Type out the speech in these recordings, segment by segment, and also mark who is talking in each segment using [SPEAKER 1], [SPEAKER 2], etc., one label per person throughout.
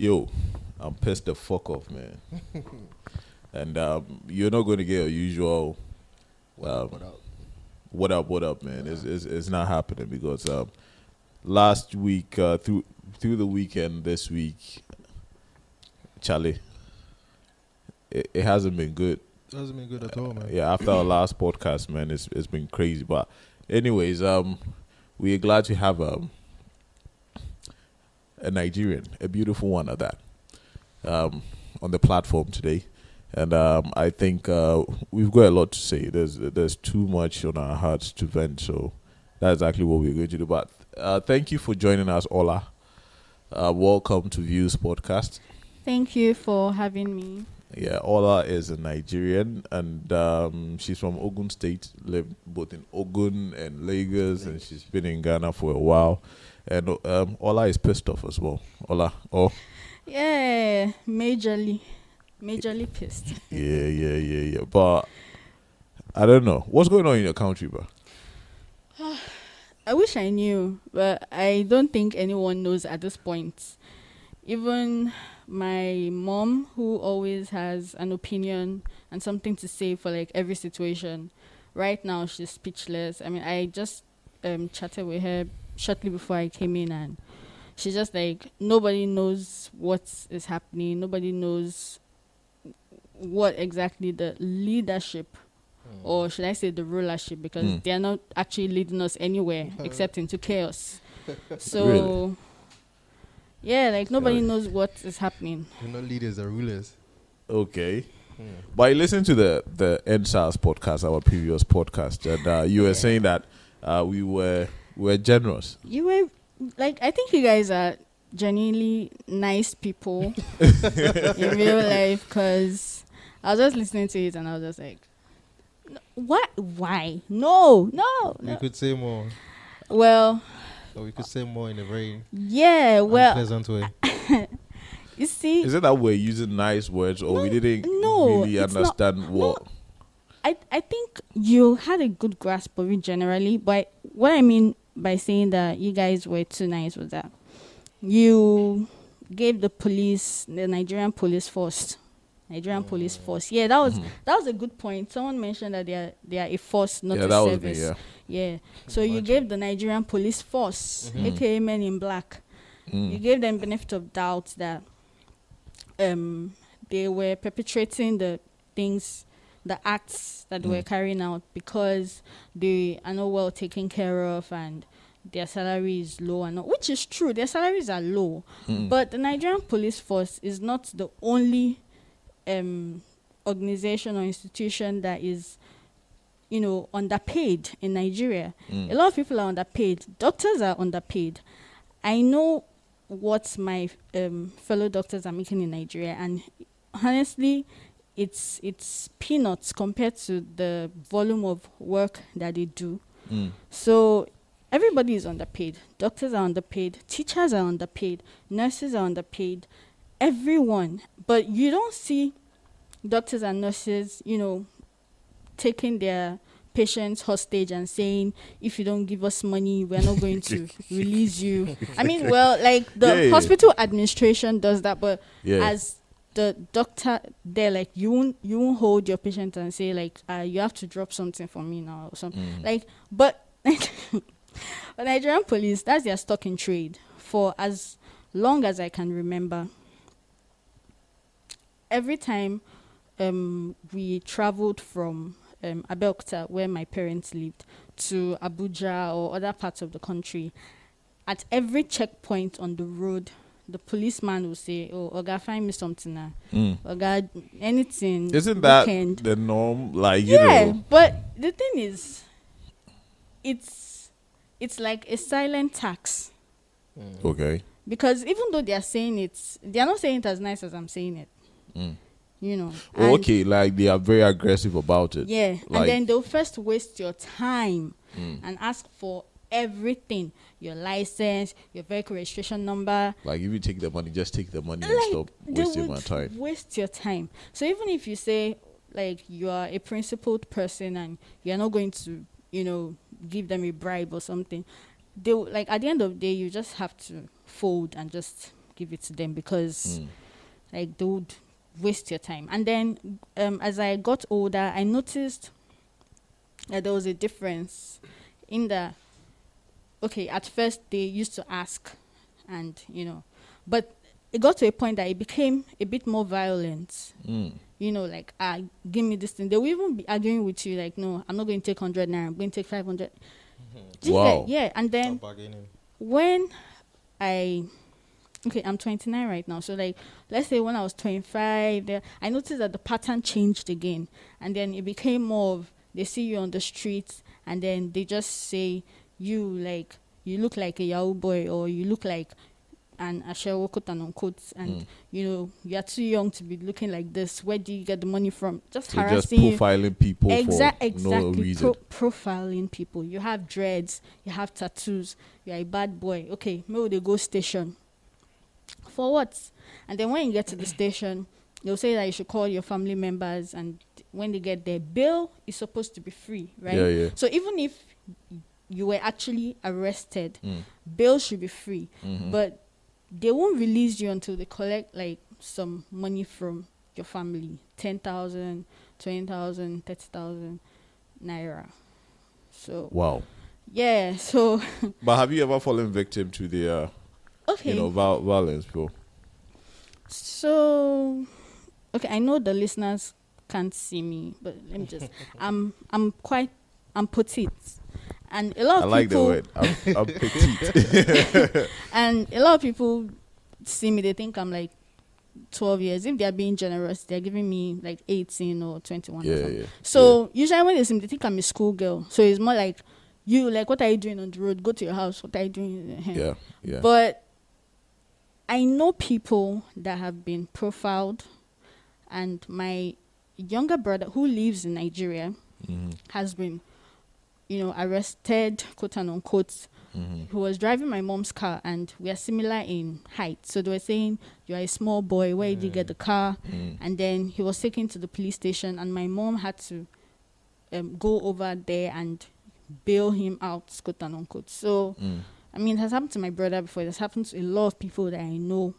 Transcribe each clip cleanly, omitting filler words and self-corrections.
[SPEAKER 1] Yo, I'm pissed the fuck off, man. And you're not going to get a usual. What up, man? It's not happening because last week through the weekend, this week, Charlie, it hasn't been good.
[SPEAKER 2] It hasn't been good at all, man.
[SPEAKER 1] Yeah, after our last podcast, man, it's been crazy. But anyways, we're glad to have a Nigerian, a beautiful one at that, on the platform today. And I think we've got a lot to say. There's too much on our hearts to vent, so that's exactly what we're going to do. But thank you for joining us, Ola. Welcome to Views Podcast.
[SPEAKER 3] Thank you for having me.
[SPEAKER 1] Yeah, Ola is a Nigerian, and she's from Ogun State, lived both in Ogun and Lagos, and she's been in Ghana for a while. And Ola is pissed off as well. Ola,
[SPEAKER 3] Yeah, majorly pissed.
[SPEAKER 1] Yeah. But I don't know. What's going on in your country, bro?
[SPEAKER 3] I wish I knew, but I don't think anyone knows at this point. Even my mom, who always has an opinion and something to say for like every situation, right now she's speechless. I mean, I just chatted with her shortly before I came in, and she's just like, nobody knows what is happening. Nobody knows what exactly the leadership, or should I say the rulership, because they are not actually leading us anywhere except into chaos. So,
[SPEAKER 1] Really?
[SPEAKER 3] yeah, like nobody knows what is happening.
[SPEAKER 2] We're not leaders, they're rulers.
[SPEAKER 1] Okay. But I listened to the NSAS podcast, our previous podcast, and you were saying that we were generous.
[SPEAKER 3] You were like, I think you guys are genuinely nice people in real life, because I was just listening to it and I was just like, what? Why? No.
[SPEAKER 2] We could say more.
[SPEAKER 3] Well,
[SPEAKER 2] Or we could say more in a very
[SPEAKER 3] unpleasant
[SPEAKER 2] way.
[SPEAKER 3] You see,
[SPEAKER 1] Is it that we're using nice words, or
[SPEAKER 3] No,
[SPEAKER 1] we didn't
[SPEAKER 3] no,
[SPEAKER 1] really
[SPEAKER 3] it's
[SPEAKER 1] understand what?
[SPEAKER 3] I think you had a good grasp of it generally, but what I mean by saying that you guys were too nice was that you gave the Nigerian police force. Yeah, that was a good point. Someone mentioned that they are a force, not a
[SPEAKER 1] that
[SPEAKER 3] service.
[SPEAKER 1] was me,
[SPEAKER 3] Yeah. So you gave the Nigerian police force, aka Men in Black, you gave them benefit of doubt that they were perpetrating the acts that they were carrying out because they are not well taken care of and their salary is low, and which is true. Their salaries are low, but the Nigerian police force is not the only organization or institution that is, underpaid in Nigeria. A lot of people are underpaid. Doctors are underpaid. I know what my fellow doctors are making in Nigeria, and honestly, it's peanuts compared to the volume of work that they do. So everybody is underpaid. Doctors are underpaid. Teachers are underpaid. Nurses are underpaid. Everyone. But you don't see doctors and nurses, taking their patients hostage and saying, if you don't give us money, we're not going to release you. I mean, well, like the hospital administration does that, but as the doctor, they're like, you won't hold your patient and say like, you have to drop something for me now or something. Like, but the Nigerian police, that's their stock in trade for as long as I can remember. Every time we traveled from Abeokuta, where my parents lived, to Abuja or other parts of the country, at every checkpoint on the road, the policeman will say, "Oh, Oga, find me something now. Oga, anything."
[SPEAKER 1] Isn't that
[SPEAKER 3] weekend.
[SPEAKER 1] the norm? Like,
[SPEAKER 3] But the thing is, it's like a silent tax.
[SPEAKER 1] Okay.
[SPEAKER 3] Because even though they are saying it, they are not saying it as nice as I'm saying it.
[SPEAKER 1] Okay, like they are very aggressive about it.
[SPEAKER 3] Yeah,
[SPEAKER 1] like,
[SPEAKER 3] and then they'll first waste your time and ask for everything: your license, your vehicle registration number.
[SPEAKER 1] Like, if you take the money, just take the money and stop wasting my time.
[SPEAKER 3] Waste your time. So even if you say like you are a principled person and you're not going to, give them a bribe or something, they like at the end of the day you just have to fold and just give it to them because like they would waste your time. And then as I got older, I noticed that there was a difference in the, okay, at first they used to ask and, but it got to a point that it became a bit more violent. Like, give me this thing. They will even be arguing with you like, no, I'm not going to take 100 naira, I'm going to take 500.
[SPEAKER 1] Wow.
[SPEAKER 3] Yeah, and then when I'm 29 right now. So like, let's say when I was 25, I noticed that the pattern changed again. And then it became more of, they see you on the streets and then they just say, you look like a Yahoo boy, or you look like an Ashewo, quote and unquote, and you're too young to be looking like this. Where do you get the money from? Just harassing,
[SPEAKER 1] just profiling people
[SPEAKER 3] exactly,
[SPEAKER 1] for no reason.
[SPEAKER 3] Profiling people. You have dreads, you have tattoos, you're a bad boy. Okay, maybe they go station. For what? And then when you get to the station, they'll say that you should call your family members, and when they get there, bail is supposed to be free, right?
[SPEAKER 1] Yeah.
[SPEAKER 3] So even if you were actually arrested, bail should be free. But they won't release you until they collect like some money from your family, 10,000, 20,000, 30,000 naira. So
[SPEAKER 1] wow.
[SPEAKER 3] Yeah. So.
[SPEAKER 1] But have you ever fallen victim to the violence, bro?
[SPEAKER 3] So, okay, I know the listeners can't see me, but let me just. I'm petite. And a lot of people,
[SPEAKER 1] I like the word. I'm petite.
[SPEAKER 3] And a lot of people see me, they think I'm like 12 years. If they're being generous, they're giving me like 18 or 21 or something. So usually when they see me, they think I'm a schoolgirl. So it's more like, what are you doing on the road? Go to your house. What are you doing?
[SPEAKER 1] Yeah.
[SPEAKER 3] But I know people that have been profiled, and my younger brother who lives in Nigeria has been arrested, quote and unquote. He was driving my mom's car, and we are similar in height. So they were saying, you are a small boy, where did you get the car? And then he was taken to the police station, and my mom had to go over there and bail him out, quote and unquote. So, I mean, it has happened to my brother before. It has happened to a lot of people that I know,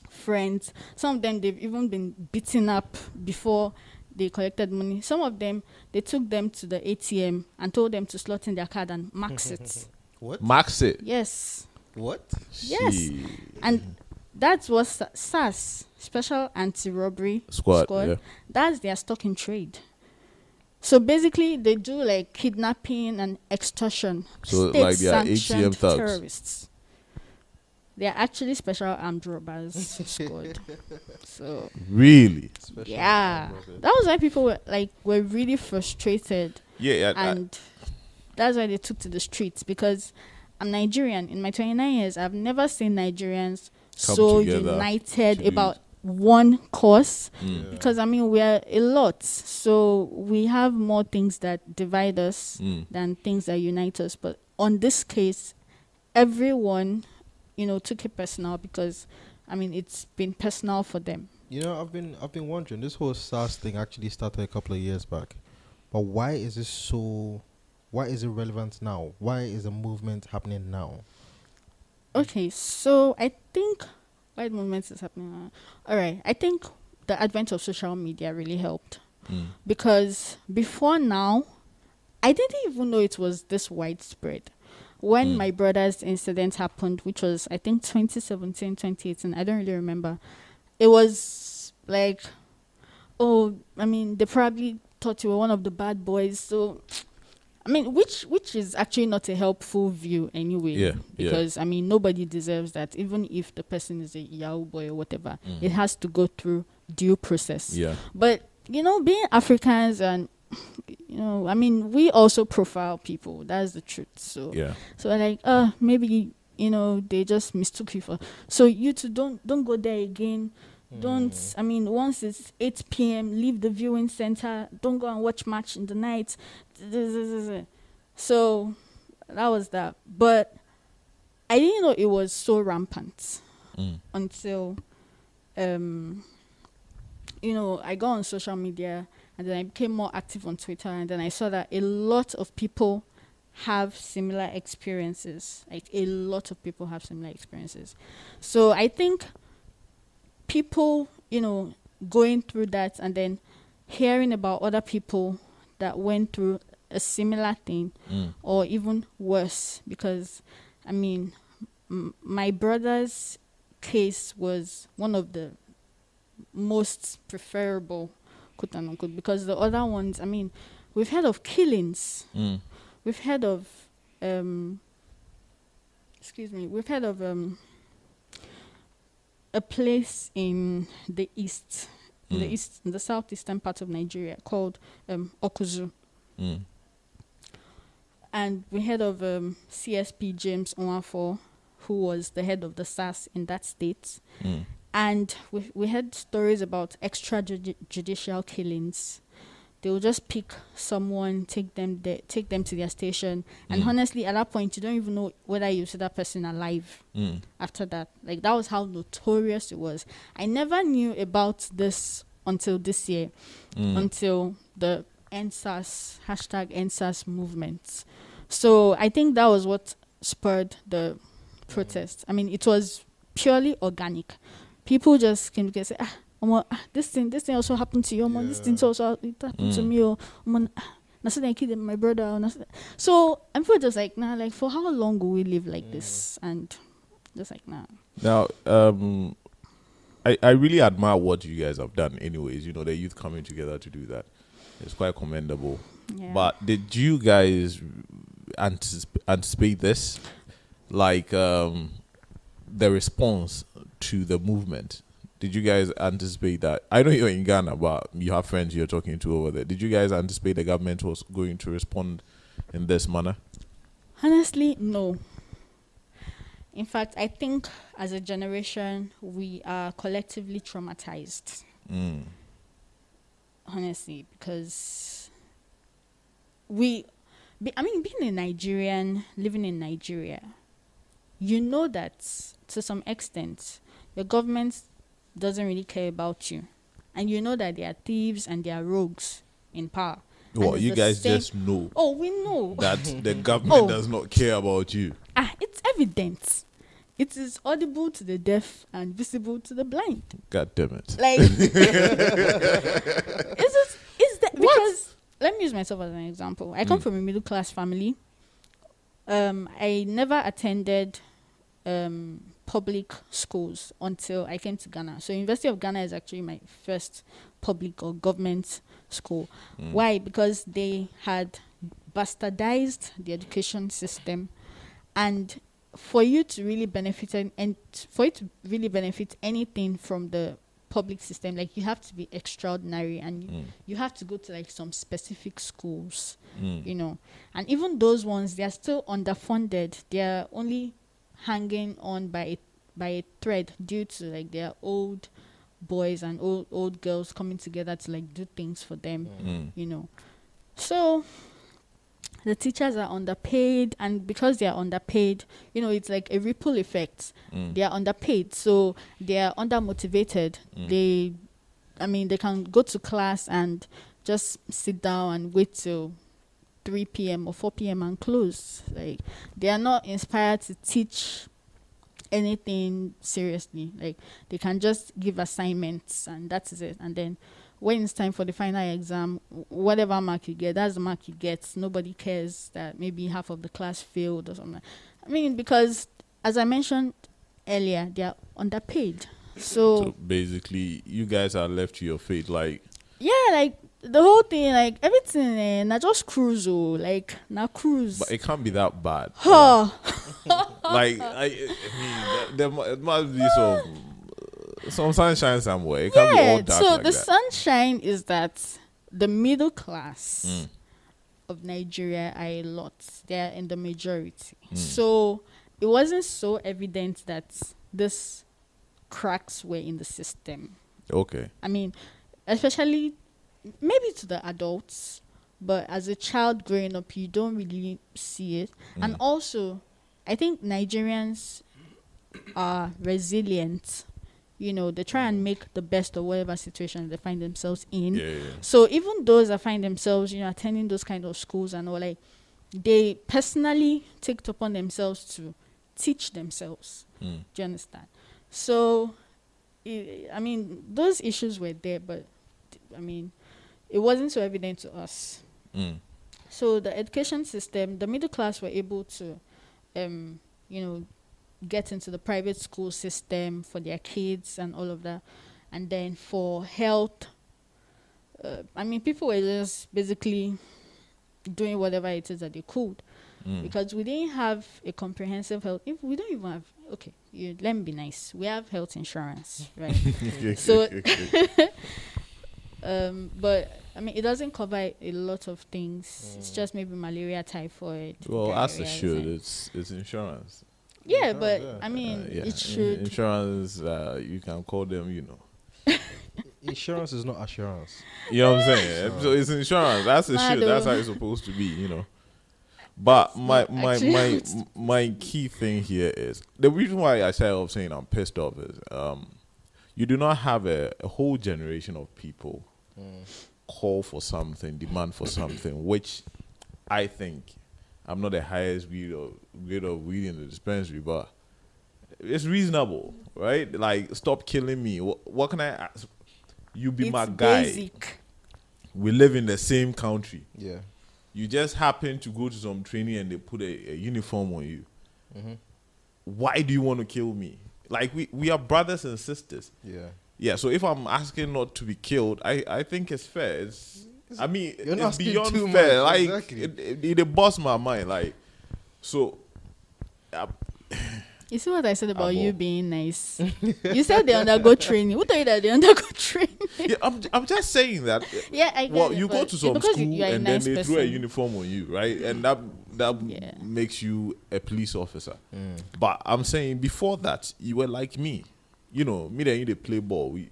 [SPEAKER 3] friends. Some of them, they've even been beaten up before they collected money. Some of them, they took them to the ATM and told them to slot in their card and max it.
[SPEAKER 2] What?
[SPEAKER 1] Max it?
[SPEAKER 3] Yes.
[SPEAKER 2] What?
[SPEAKER 3] Yes.
[SPEAKER 1] Gee.
[SPEAKER 3] And that's what SAS, Special Anti-Robbery
[SPEAKER 1] Squad. Yeah.
[SPEAKER 3] That's their stock in trade. So basically, they do like kidnapping and extortion.
[SPEAKER 1] So like they are ATM
[SPEAKER 3] State-sanctioned
[SPEAKER 1] thugs.
[SPEAKER 3] terrorists. They are actually special armed robbers squad. So
[SPEAKER 1] Really?
[SPEAKER 3] yeah, that was why people were really frustrated.
[SPEAKER 1] Yeah.
[SPEAKER 3] And that's why they took to the streets, because I'm Nigerian. In my 29 years, I've never seen Nigerians
[SPEAKER 1] Come
[SPEAKER 3] so
[SPEAKER 1] together
[SPEAKER 3] united about one cause. Because I mean, we are a lot, so we have more things that divide us than things that unite us. But on this case, everyone took it personal, because I mean, it's been personal for them.
[SPEAKER 2] I've been wondering, this whole SARS thing actually started a couple of years back, but why is it relevant now? Why is the movement happening now?
[SPEAKER 3] Okay, so I think why the movement is happening now. All right, I think the advent of social media really helped, because before now, I didn't even know it was this widespread. When my brother's incident happened, which was, I think, 2017, 2018, I don't really remember. It was like, they probably thought you were one of the bad boys. So, I mean, which is actually not a helpful view anyway.
[SPEAKER 1] Yeah.
[SPEAKER 3] Because, I mean, nobody deserves that. Even if the person is a Yahoo boy or whatever, it has to go through due process.
[SPEAKER 1] Yeah.
[SPEAKER 3] But, being Africans and I mean, we also profile people. That's the truth. So, so like, maybe they just mistook you for. So you two don't go there again. Don't. I mean, once it's 8 p.m., leave the viewing center. Don't go and watch match in the night. So that was that. But I didn't know it was so rampant until, I got on social media. And then I became more active on Twitter, and then I saw that a lot of people have similar experiences. Like a lot of people have similar experiences. So I think people, going through that and then hearing about other people that went through a similar thing or even worse, because I mean, my brother's case was one of the most preferable, quote unquote, because the other ones, I mean, we've heard of killings. We've heard of we've heard of a place in the east, in the southeastern part of Nigeria called Okuzu. And we heard of CSP James Onwafo, who was the head of the SARS in that state. And we heard stories about extrajudicial killings. They will just pick someone, take them to their station. And honestly, at that point, you don't even know whether you see that person alive after that. Like, that was how notorious it was. I never knew about this until this year, until the NSAS, #NSAS movement. So I think that was what spurred the protest. I mean, it was purely organic. People just came together and say, this thing also happened to you. This thing also happened to me. I killed my brother. So I'm just like, nah, like, for how long will we live like this? And just like, nah.
[SPEAKER 1] Now, I really admire what you guys have done anyways. The youth coming together to do that. It's quite commendable.
[SPEAKER 3] Yeah.
[SPEAKER 1] But did you guys anticipate this? Like, the response to the movement? Did you guys anticipate that? I know you're in Ghana, but you have friends you're talking to over there. Did you guys anticipate the government was going to respond in this manner?
[SPEAKER 3] Honestly, no. In fact, I think as a generation, we are collectively traumatized. Honestly, because being a Nigerian, living in Nigeria, that to some extent, your government doesn't really care about you. And you know that there are thieves and there are rogues in power.
[SPEAKER 1] Well, you guys just know.
[SPEAKER 3] Oh, we know.
[SPEAKER 1] That the government does not care about you.
[SPEAKER 3] It's evident. It is audible to the deaf and visible to the blind.
[SPEAKER 1] God damn it.
[SPEAKER 3] Like, is that because, let me use myself as an example. I come from a middle class family. I never attended public schools until I came to Ghana. So University of Ghana is actually my first public or government school. Why? Because they had bastardized the education system, and for you to really benefit anything from the public system, like, you have to be extraordinary, and you have to go to like some specific schools, and even those ones, they are still underfunded. They are only hanging on by a thread due to like their old boys and old girls coming together to like do things for them, So the teachers are underpaid, and because they are underpaid, it's like a ripple effect. They are underpaid, so they are undermotivated. They can go to class and just sit down and wait till 3 p.m. or 4 p.m. and close. Like, they are not inspired to teach anything seriously. Like, they can just give assignments and that's it. And then when it's time for the final exam, whatever mark you get, that's the mark you get. Nobody cares that maybe half of the class failed or something. Because as I mentioned earlier, they are underpaid. So
[SPEAKER 1] basically, you guys are left to your fate. Like,
[SPEAKER 3] yeah, like the whole thing, like everything, not just cruise, cruise.
[SPEAKER 1] But it can't be that bad. Like, there must be some sunshine somewhere. It can't be all dark.
[SPEAKER 3] So
[SPEAKER 1] like
[SPEAKER 3] the
[SPEAKER 1] that.
[SPEAKER 3] sunshine is that the middle class of Nigeria are a lot. They are in the majority. So it wasn't so evident that this cracks were in the system.
[SPEAKER 1] Okay.
[SPEAKER 3] Especially maybe to the adults, but as a child growing up, you don't really see it. And also, I think Nigerians are resilient. They try and make the best of whatever situation they find themselves in.
[SPEAKER 1] Yeah.
[SPEAKER 3] So even those that find themselves, attending those kind of schools and all, like, they personally take it upon themselves to teach themselves. Do you understand? So, I mean, those issues were there, but I mean, it wasn't so evident to us. So the education system, the middle class were able to, get into the private school system for their kids and all of that. And then for health, people were just basically doing whatever it is that they could. Because we didn't have a comprehensive health. If we don't even have, let me be nice. We have health insurance, right? So, but it doesn't cover a lot of things. It's just maybe malaria, typhoid.
[SPEAKER 1] Well, as it should, it's insurance.
[SPEAKER 3] Yeah, but it should.
[SPEAKER 1] Insurance, you can call them,
[SPEAKER 2] Insurance is not assurance.
[SPEAKER 1] You know what I'm saying? So it's insurance. That's it should. That's how it's supposed to be, But my key thing here is the reason why I started off saying I'm pissed off is you do not have a whole generation of people call for something, demand for something, which I think I'm not the highest grade of weed in the dispensary, but it's reasonable, right? Like, stop killing me. What can I ask? You be my guy.
[SPEAKER 3] Basic.
[SPEAKER 1] We live in the same country.
[SPEAKER 2] Yeah.
[SPEAKER 1] You just happen to go to some training and they put a uniform on you. Why do you want to kill me? Like, we are brothers and sisters. Yeah. So if I'm asking not to be killed, I think it's fair. It's beyond
[SPEAKER 2] too
[SPEAKER 1] fair.
[SPEAKER 2] Much,
[SPEAKER 1] like,
[SPEAKER 2] exactly.
[SPEAKER 1] it bust my mind. Like, so.
[SPEAKER 3] You see what I said about you being nice? You said they undergo training. Who told you that they undergo training?
[SPEAKER 1] Yeah, I'm just saying that.
[SPEAKER 3] Yeah, I get
[SPEAKER 1] well,
[SPEAKER 3] it,
[SPEAKER 1] you go to some school and
[SPEAKER 3] nice
[SPEAKER 1] then they throw a
[SPEAKER 3] person.
[SPEAKER 1] uniform on you, right? And that makes you a police officer. But I'm saying before that, you were like me. Me and you, they play ball. We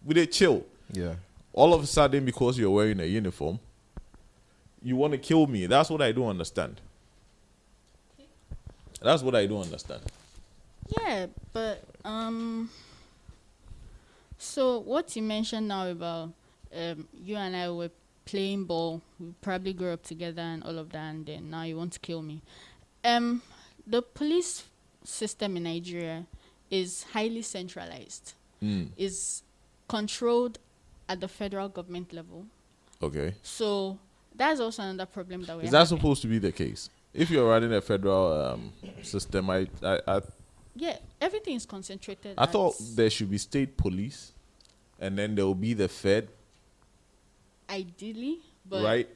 [SPEAKER 1] they chill.
[SPEAKER 2] Yeah.
[SPEAKER 1] All of a sudden, because you're wearing a uniform, you want to kill me. That's what I don't understand. That's what I don't understand.
[SPEAKER 3] Yeah, but so what you mentioned now about you and I were playing ball, we probably grew up together and all of that, and then now you want to kill me. The police system in Nigeria is highly centralized. Is controlled at the federal government level.
[SPEAKER 1] Okay.
[SPEAKER 3] So that's also another problem that we have.
[SPEAKER 1] Is that supposed to be the case? If you're running a federal system,
[SPEAKER 3] yeah, everything is concentrated.
[SPEAKER 1] I thought there should be state police, and then there will be the Fed.
[SPEAKER 3] Ideally, but
[SPEAKER 1] right.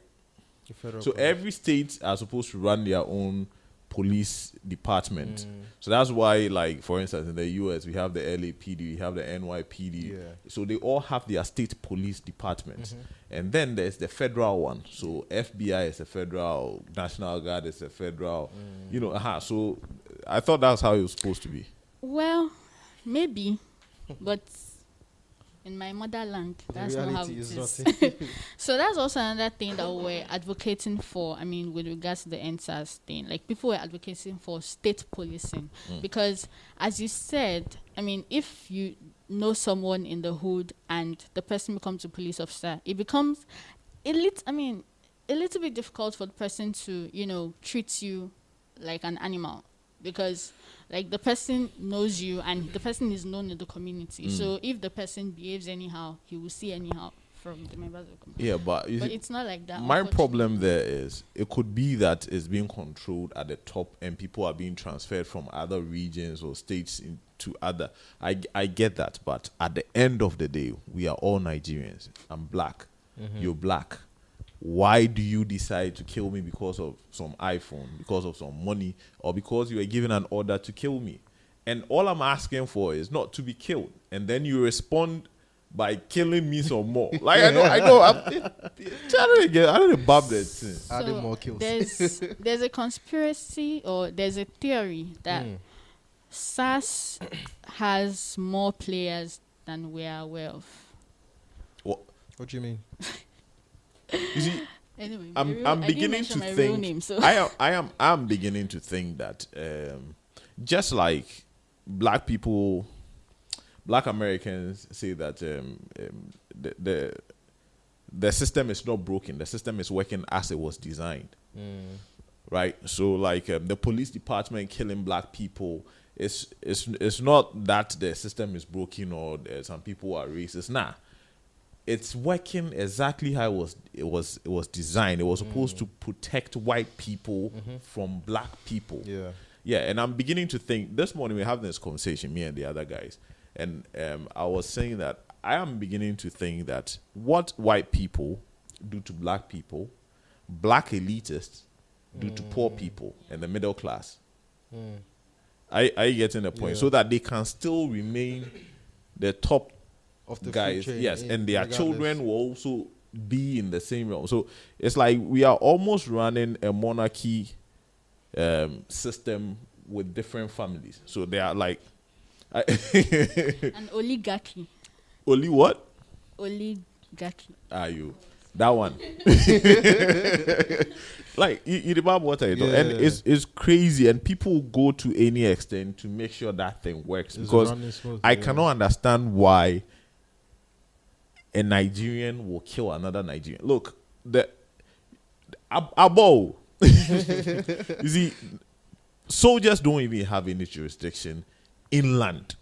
[SPEAKER 1] So every state are supposed to run their own police department. So that's why, like, for instance, in the US, we have the LAPD, we have the NYPD. So they all have their state police departments. And then there's the federal one. So FBI is a federal, National Guard is a federal, So I thought that's how it was supposed to be.
[SPEAKER 3] Well, maybe, but in my motherland, that's not how it is. So that's also another thing that we're advocating for. With regards to the NSAS thing, like, people were advocating for state policing because, as you said, if you know someone in the hood and the person becomes a police officer, it becomes a little bit difficult for the person to, treat you like an animal. Because, like, the person knows you and the person is known in the community. So if the person behaves anyhow, he will see anyhow from the members of the community.
[SPEAKER 1] Yeah, but
[SPEAKER 3] it's not like that.
[SPEAKER 1] My problem there is it could be that it's being controlled at the top and people are being transferred from other regions or states into other. I get that, but at the end of the day, we are all Nigerians. I'm black. You're black. Why do you decide to kill me because of some iPhone, because of some money, or because you were given an order to kill me? And all I'm asking for is not to be killed. And then you respond by killing me some more. Like, I know. I'm trying to get, I don't know about that thing.
[SPEAKER 2] Adding more kills.
[SPEAKER 3] There's a conspiracy, or there's a theory that SARS has more players than we are aware of.
[SPEAKER 2] What do you mean?
[SPEAKER 1] You see,
[SPEAKER 3] anyway,
[SPEAKER 1] I'm beginning to think.
[SPEAKER 3] Name, so.
[SPEAKER 1] I'm beginning to think that just like black Americans say that the system is not broken. The system is working as it was designed. Right? So, like, the police department killing black people, it's not that the system is broken or some people are racist. Nah. It's working exactly how it was designed. It was supposed to protect white people from black people.
[SPEAKER 2] Yeah.
[SPEAKER 1] Yeah, and I'm beginning to think, this morning we're having this conversation, me and the other guys, and I was saying that I am beginning to think that what white people do to black people, black elitists do to poor people and the middle class. Are you getting the point?
[SPEAKER 2] Yeah.
[SPEAKER 1] So that they can still remain the top
[SPEAKER 2] Of the
[SPEAKER 1] guys,
[SPEAKER 2] food chain,
[SPEAKER 1] yes, and their
[SPEAKER 2] regardless.
[SPEAKER 1] children will also be in the same realm. So it's like we are almost running a monarchy system with different families. So they are like
[SPEAKER 3] An oligarchy.
[SPEAKER 1] only what?
[SPEAKER 3] Oligarchy.
[SPEAKER 1] Are you that one? Like you about what I do,
[SPEAKER 2] Yeah.
[SPEAKER 1] and it's crazy, and people go to any extent to make sure that thing works
[SPEAKER 2] It's
[SPEAKER 1] because
[SPEAKER 2] running smooth,
[SPEAKER 1] I
[SPEAKER 2] yeah.
[SPEAKER 1] cannot understand why a Nigerian will kill another Nigerian. Look, the abo. You see, soldiers don't even have any jurisdiction inland.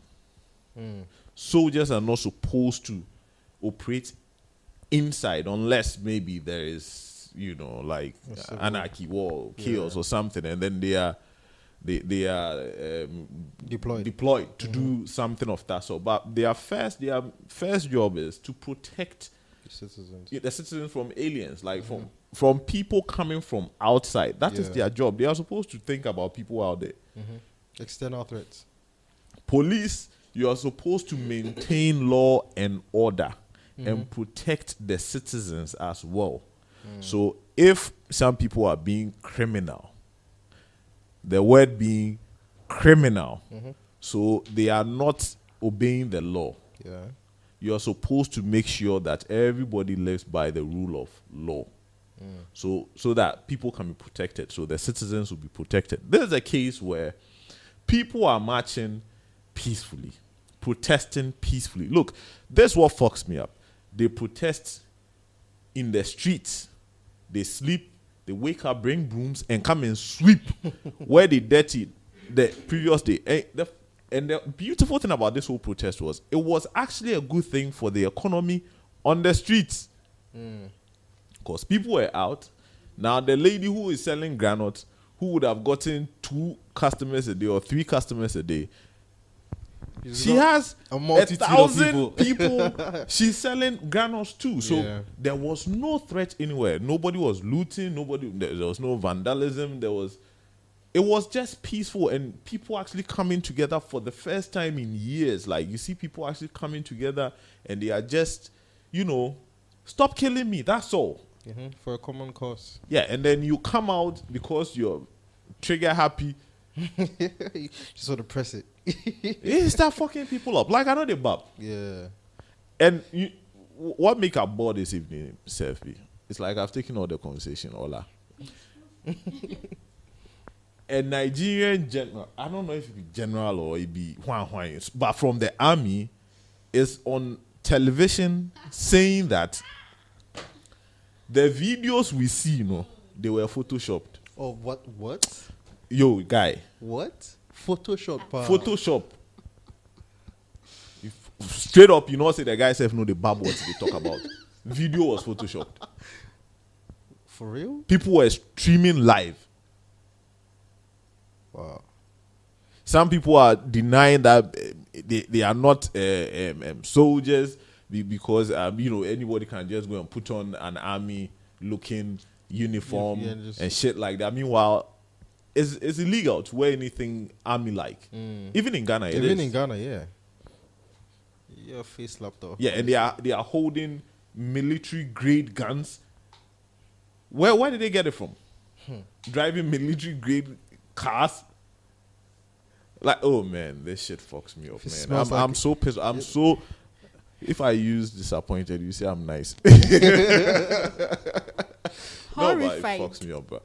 [SPEAKER 1] Soldiers are not supposed to operate inside unless maybe there is, like
[SPEAKER 2] civil-
[SPEAKER 1] anarchy, war, chaos, or something, and then they are deployed to do something of that sort. But their first job is to protect
[SPEAKER 2] Citizens.
[SPEAKER 1] the citizens from aliens, like from people coming from outside. That is
[SPEAKER 2] Yeah.
[SPEAKER 1] their job. They are supposed to think about people out there.
[SPEAKER 2] External threats.
[SPEAKER 1] Police, you are supposed to maintain law and order and protect the citizens as well. So if some people are being criminal, the word being criminal, so they are not obeying the law,
[SPEAKER 2] Yeah.
[SPEAKER 1] you are supposed to make sure that everybody lives by the rule of law. So that people can be protected, so the citizens will be protected. This is a case where people are marching peacefully, protesting peacefully. Look, this is what fucks me up. They protest in the streets. They sleep, they wake up, bring brooms, and come and sweep where they dirtied the previous day. And the beautiful thing about this whole protest was it was actually a good thing for the economy on the streets. Because people were out. Now, the lady who is selling granules, who would have gotten 2 customers a day or 3 customers a day, she has
[SPEAKER 2] a multitude of
[SPEAKER 1] 1,000 people she's selling granules too. So
[SPEAKER 2] Yeah.
[SPEAKER 1] there was no threat anywhere. Nobody was looting. There was no vandalism. It was just peaceful, and people actually coming together for the first time in years. Like, you see people actually coming together, and they are just, stop killing me. That's all.
[SPEAKER 2] For a common cause.
[SPEAKER 1] Yeah, and then you come out because you're trigger happy.
[SPEAKER 2] Just want to press it.
[SPEAKER 1] You start fucking people up. Like, I know they bab.
[SPEAKER 2] Yeah.
[SPEAKER 1] And what make up board this evening, Selfie? It's like I've taken all the conversation, Ola. A Nigerian general, I don't know if it be general or it be Huan, but from the army, is on television saying that the videos we see, they were photoshopped.
[SPEAKER 2] Oh, what?
[SPEAKER 1] Yo, guy.
[SPEAKER 2] What? Photoshop.
[SPEAKER 1] Photoshop. Straight up, say the guy self know the bab what they talk about. Video was photoshopped.
[SPEAKER 2] For real?
[SPEAKER 1] People were streaming live.
[SPEAKER 2] Wow.
[SPEAKER 1] Some people are denying that they are not soldiers because anybody can just go and put on an army looking uniform
[SPEAKER 2] Yeah, just-
[SPEAKER 1] and shit like that. Meanwhile, it's illegal to wear anything army like. Even in Ghana, it is.
[SPEAKER 2] Even in Ghana, yeah. Your face slapped off.
[SPEAKER 1] Yeah, and they are holding military grade guns. Where did they get it from? Driving military grade cars. Like, oh man, this shit fucks me up,
[SPEAKER 2] It
[SPEAKER 1] man.
[SPEAKER 2] smells
[SPEAKER 1] I'm
[SPEAKER 2] like-
[SPEAKER 1] so pissed. I'm so. If I use disappointed, you say I'm nice. No, but it
[SPEAKER 3] Horrified.
[SPEAKER 1] fucks me up, bro.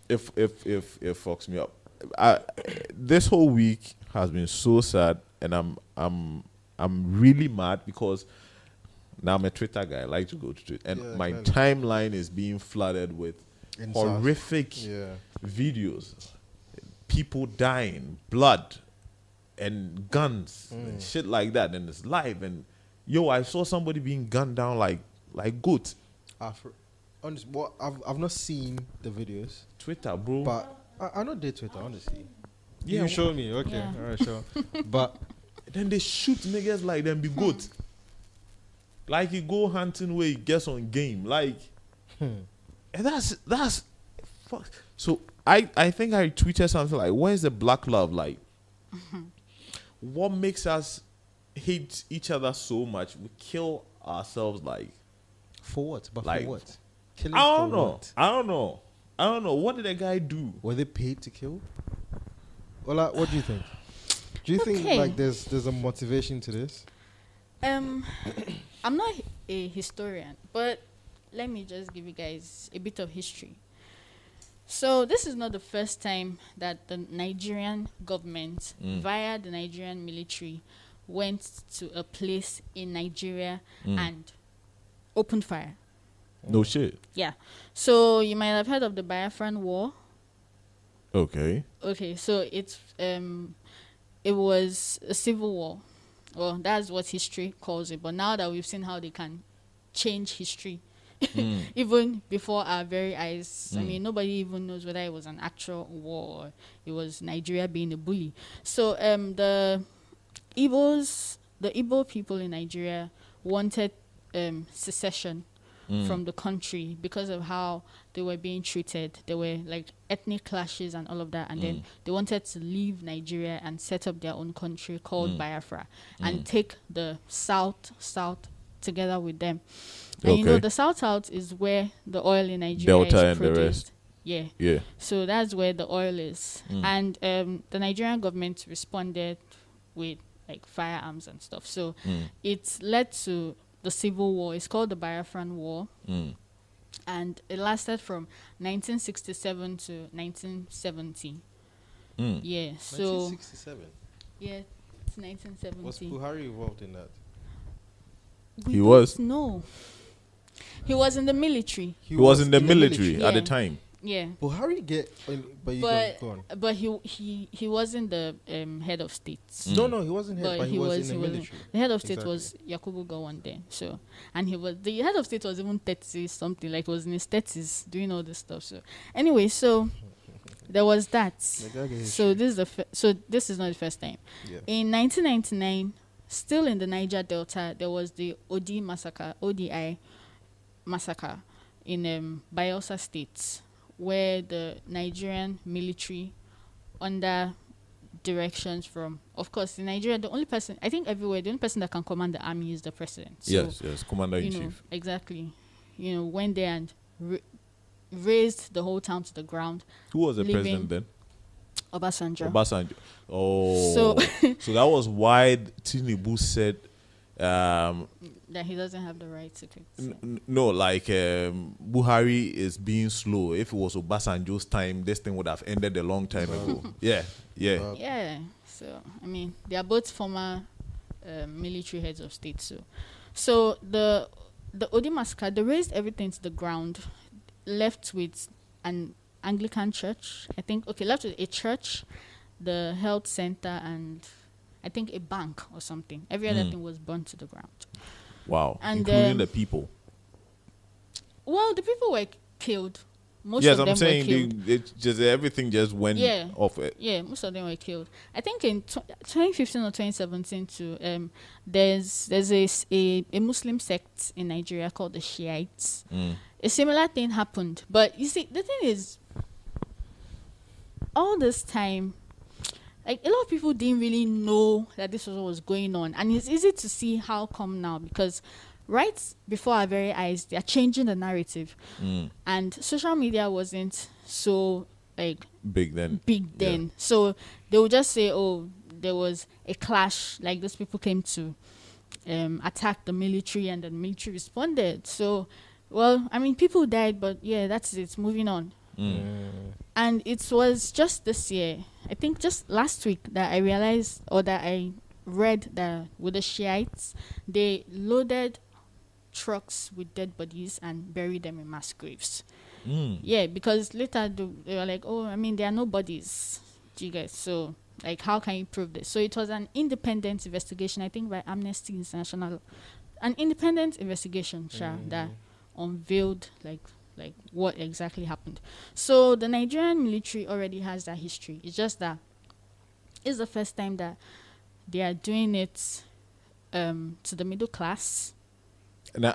[SPEAKER 1] If it fucks me up. This whole week has been so sad, and I'm really mad because Now I'm a Twitter guy. I like to go to Twitter, and
[SPEAKER 2] Yeah,
[SPEAKER 1] my
[SPEAKER 2] clearly.
[SPEAKER 1] timeline is being flooded with horrific
[SPEAKER 2] Yeah.
[SPEAKER 1] videos, people dying, blood, and guns, and shit like that. And it's live. And yo, I saw somebody being gunned down like goat.
[SPEAKER 2] Well, I've not seen the videos,
[SPEAKER 1] Twitter, bro.
[SPEAKER 2] but I know they Twitter, honestly.
[SPEAKER 1] Yeah,
[SPEAKER 2] You showed me. Okay.
[SPEAKER 3] Yeah.
[SPEAKER 2] All right, sure. But
[SPEAKER 1] then they shoot niggas like them be goat. Like he go hunting where he gets on game. Like and that's fuck. So I think I tweeted something like, where's the black love? Like what makes us hate each other so much? We kill ourselves like
[SPEAKER 2] for what? But
[SPEAKER 1] Like,
[SPEAKER 2] for what? Killing
[SPEAKER 1] I don't
[SPEAKER 2] for
[SPEAKER 1] know.
[SPEAKER 2] what?
[SPEAKER 1] I don't know. What did that guy do?
[SPEAKER 2] Were they paid to kill? Well, what do you think? Do you think
[SPEAKER 3] Okay.
[SPEAKER 2] like there's a motivation to this?
[SPEAKER 3] I'm not a historian, but let me just give you guys a bit of history. So this is not the first time that the Nigerian government, via the Nigerian military, went to a place in Nigeria and opened fire.
[SPEAKER 1] No shit.
[SPEAKER 3] Yeah. So you might have heard of the Biafran War.
[SPEAKER 1] Okay.
[SPEAKER 3] Okay, so it was a civil war. Well, that's what history calls it. But now that we've seen how they can change history, even before our very eyes, I mean, nobody even knows whether it was an actual war or it was Nigeria being a bully. So the Igbo people in Nigeria wanted secession from the country because of how they were being treated. There were like ethnic clashes and all of that, and then they wanted to leave Nigeria and set up their own country called Biafra and take the south together with them. And you know,
[SPEAKER 1] Okay.
[SPEAKER 3] the south is where the oil in Nigeria
[SPEAKER 1] Delta
[SPEAKER 3] is
[SPEAKER 1] and the
[SPEAKER 3] produced.
[SPEAKER 1] rest.
[SPEAKER 3] Yeah.
[SPEAKER 1] Yeah.
[SPEAKER 3] So that's where the oil is. And the Nigerian government responded with like firearms and stuff. So it's led to the civil war. It's called the Biafran War. And it lasted from 1967 to 1970. Yeah. So
[SPEAKER 2] 1967.
[SPEAKER 3] yeah, it's 1970.
[SPEAKER 2] Was Buhari involved in that?
[SPEAKER 3] We
[SPEAKER 1] He
[SPEAKER 3] don't
[SPEAKER 1] was.
[SPEAKER 3] know. He was in the military.
[SPEAKER 1] He was in the military at the
[SPEAKER 3] Yeah.
[SPEAKER 1] time.
[SPEAKER 3] Yeah.
[SPEAKER 2] Buhari but you
[SPEAKER 3] But
[SPEAKER 2] go on.
[SPEAKER 3] but he wasn't the head of state.
[SPEAKER 2] No, he wasn't head,
[SPEAKER 3] But
[SPEAKER 2] but he was in the
[SPEAKER 3] he was
[SPEAKER 2] military.
[SPEAKER 3] the head of state
[SPEAKER 2] Exactly.
[SPEAKER 3] was Yakubu Gowon then. So, and the head of state was even 30 something, like he was in his 30s doing all this stuff. So anyway, so there was that.
[SPEAKER 2] The guy gets
[SPEAKER 3] So this is not the first time.
[SPEAKER 2] Yeah.
[SPEAKER 3] In 1999, still in the Niger Delta, there was the ODI massacre in Bayelsa State, where the Nigerian military, under directions from, of course, in Nigeria, the only person, I think everywhere, the only person that can command the army is the president. So,
[SPEAKER 1] Yes, Commander in
[SPEAKER 3] you know,
[SPEAKER 1] Chief.
[SPEAKER 3] exactly. You know, went there and razed the whole town to the ground.
[SPEAKER 1] Who was the
[SPEAKER 3] leaving
[SPEAKER 1] president then?
[SPEAKER 3] Obasanjo.
[SPEAKER 1] Obasanjo. Oh,
[SPEAKER 3] So-
[SPEAKER 1] so that was why Tinubu said,
[SPEAKER 3] That he doesn't have the right to take.
[SPEAKER 1] no, like Buhari is being slow. If it was Obasanjo's time, this thing would have ended a long time ago. Yeah.
[SPEAKER 3] Yeah. So I mean, they are both former military heads of state. So the Odi massacre, they razed everything to the ground, left with an Anglican church. I think left with a church, the health center, and I think a bank or something. Every other thing was burnt to the ground.
[SPEAKER 1] Wow.
[SPEAKER 3] And,
[SPEAKER 1] including the people.
[SPEAKER 3] Well, the people were killed. Most
[SPEAKER 1] Yes,
[SPEAKER 3] of them
[SPEAKER 1] I'm saying
[SPEAKER 3] were killed.
[SPEAKER 1] it just everything just went
[SPEAKER 3] Yeah.
[SPEAKER 1] off it.
[SPEAKER 3] Yeah, most of them were killed. I think in 2015 or 2017 too. There's a Muslim sect in Nigeria called the Shiites. A similar thing happened, but you see, the thing is, all this time, like a lot of people didn't really know that this was what was going on, and it's easy to see how come now because right before our very eyes, they are changing the narrative, and social media wasn't so like
[SPEAKER 1] Big then.
[SPEAKER 3] then. So they would just say, oh, there was a clash, like those people came to attack the military and the military responded. So, well, I mean, people died, but yeah, that's it. Moving on. And it was just this year, I think just last week, that I realized or that I read that with the Shiites, they loaded trucks with dead bodies and bury them in mass graves.
[SPEAKER 1] Mm.
[SPEAKER 3] Yeah, because later they were like, oh, I mean, there are no bodies. Do you guys? So, like, how can you prove this? So it was an independent investigation, I think, by Amnesty International. An independent investigation, that unveiled, like what exactly happened. So the Nigerian military already has that history. It's just that it's the first time that they are doing it to the middle class.
[SPEAKER 1] And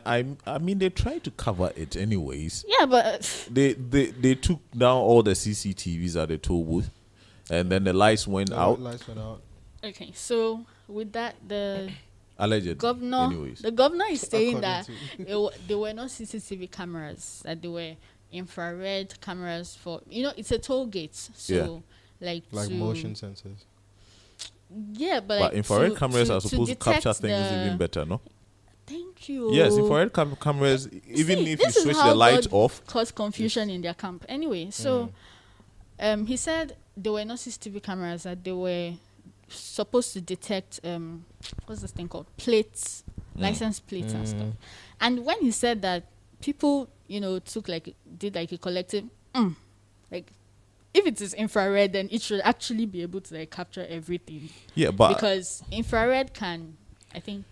[SPEAKER 1] I mean, they tried to cover it anyways.
[SPEAKER 3] Yeah, but
[SPEAKER 1] They took down all the CCTVs at the toll booth, and then the lights went out.
[SPEAKER 2] Lights went out.
[SPEAKER 3] okay. So with that, the
[SPEAKER 1] Allegedly.
[SPEAKER 3] governor,
[SPEAKER 1] Anyways.
[SPEAKER 3] the governor is saying
[SPEAKER 2] According
[SPEAKER 3] that there were no CCTV cameras, that there were infrared cameras for, it's a toll gate, so like to,
[SPEAKER 2] motion sensors.
[SPEAKER 3] Yeah, but
[SPEAKER 1] But infrared cameras are
[SPEAKER 3] to
[SPEAKER 1] supposed to capture
[SPEAKER 3] detect
[SPEAKER 1] things even better, no?
[SPEAKER 3] Thank you.
[SPEAKER 1] Yes, infrared cameras, even if you
[SPEAKER 3] this is
[SPEAKER 1] switch
[SPEAKER 3] how
[SPEAKER 1] the light
[SPEAKER 3] God
[SPEAKER 1] off.
[SPEAKER 3] caused confusion in their camp. Anyway, so he said there were no CCTV cameras, that they were supposed to detect what's this thing called, plates, license plates and stuff. And when he said that, people did like a collective like, if it is infrared, then it should actually be able to like capture everything.
[SPEAKER 1] Yeah, but
[SPEAKER 3] because infrared can, I think,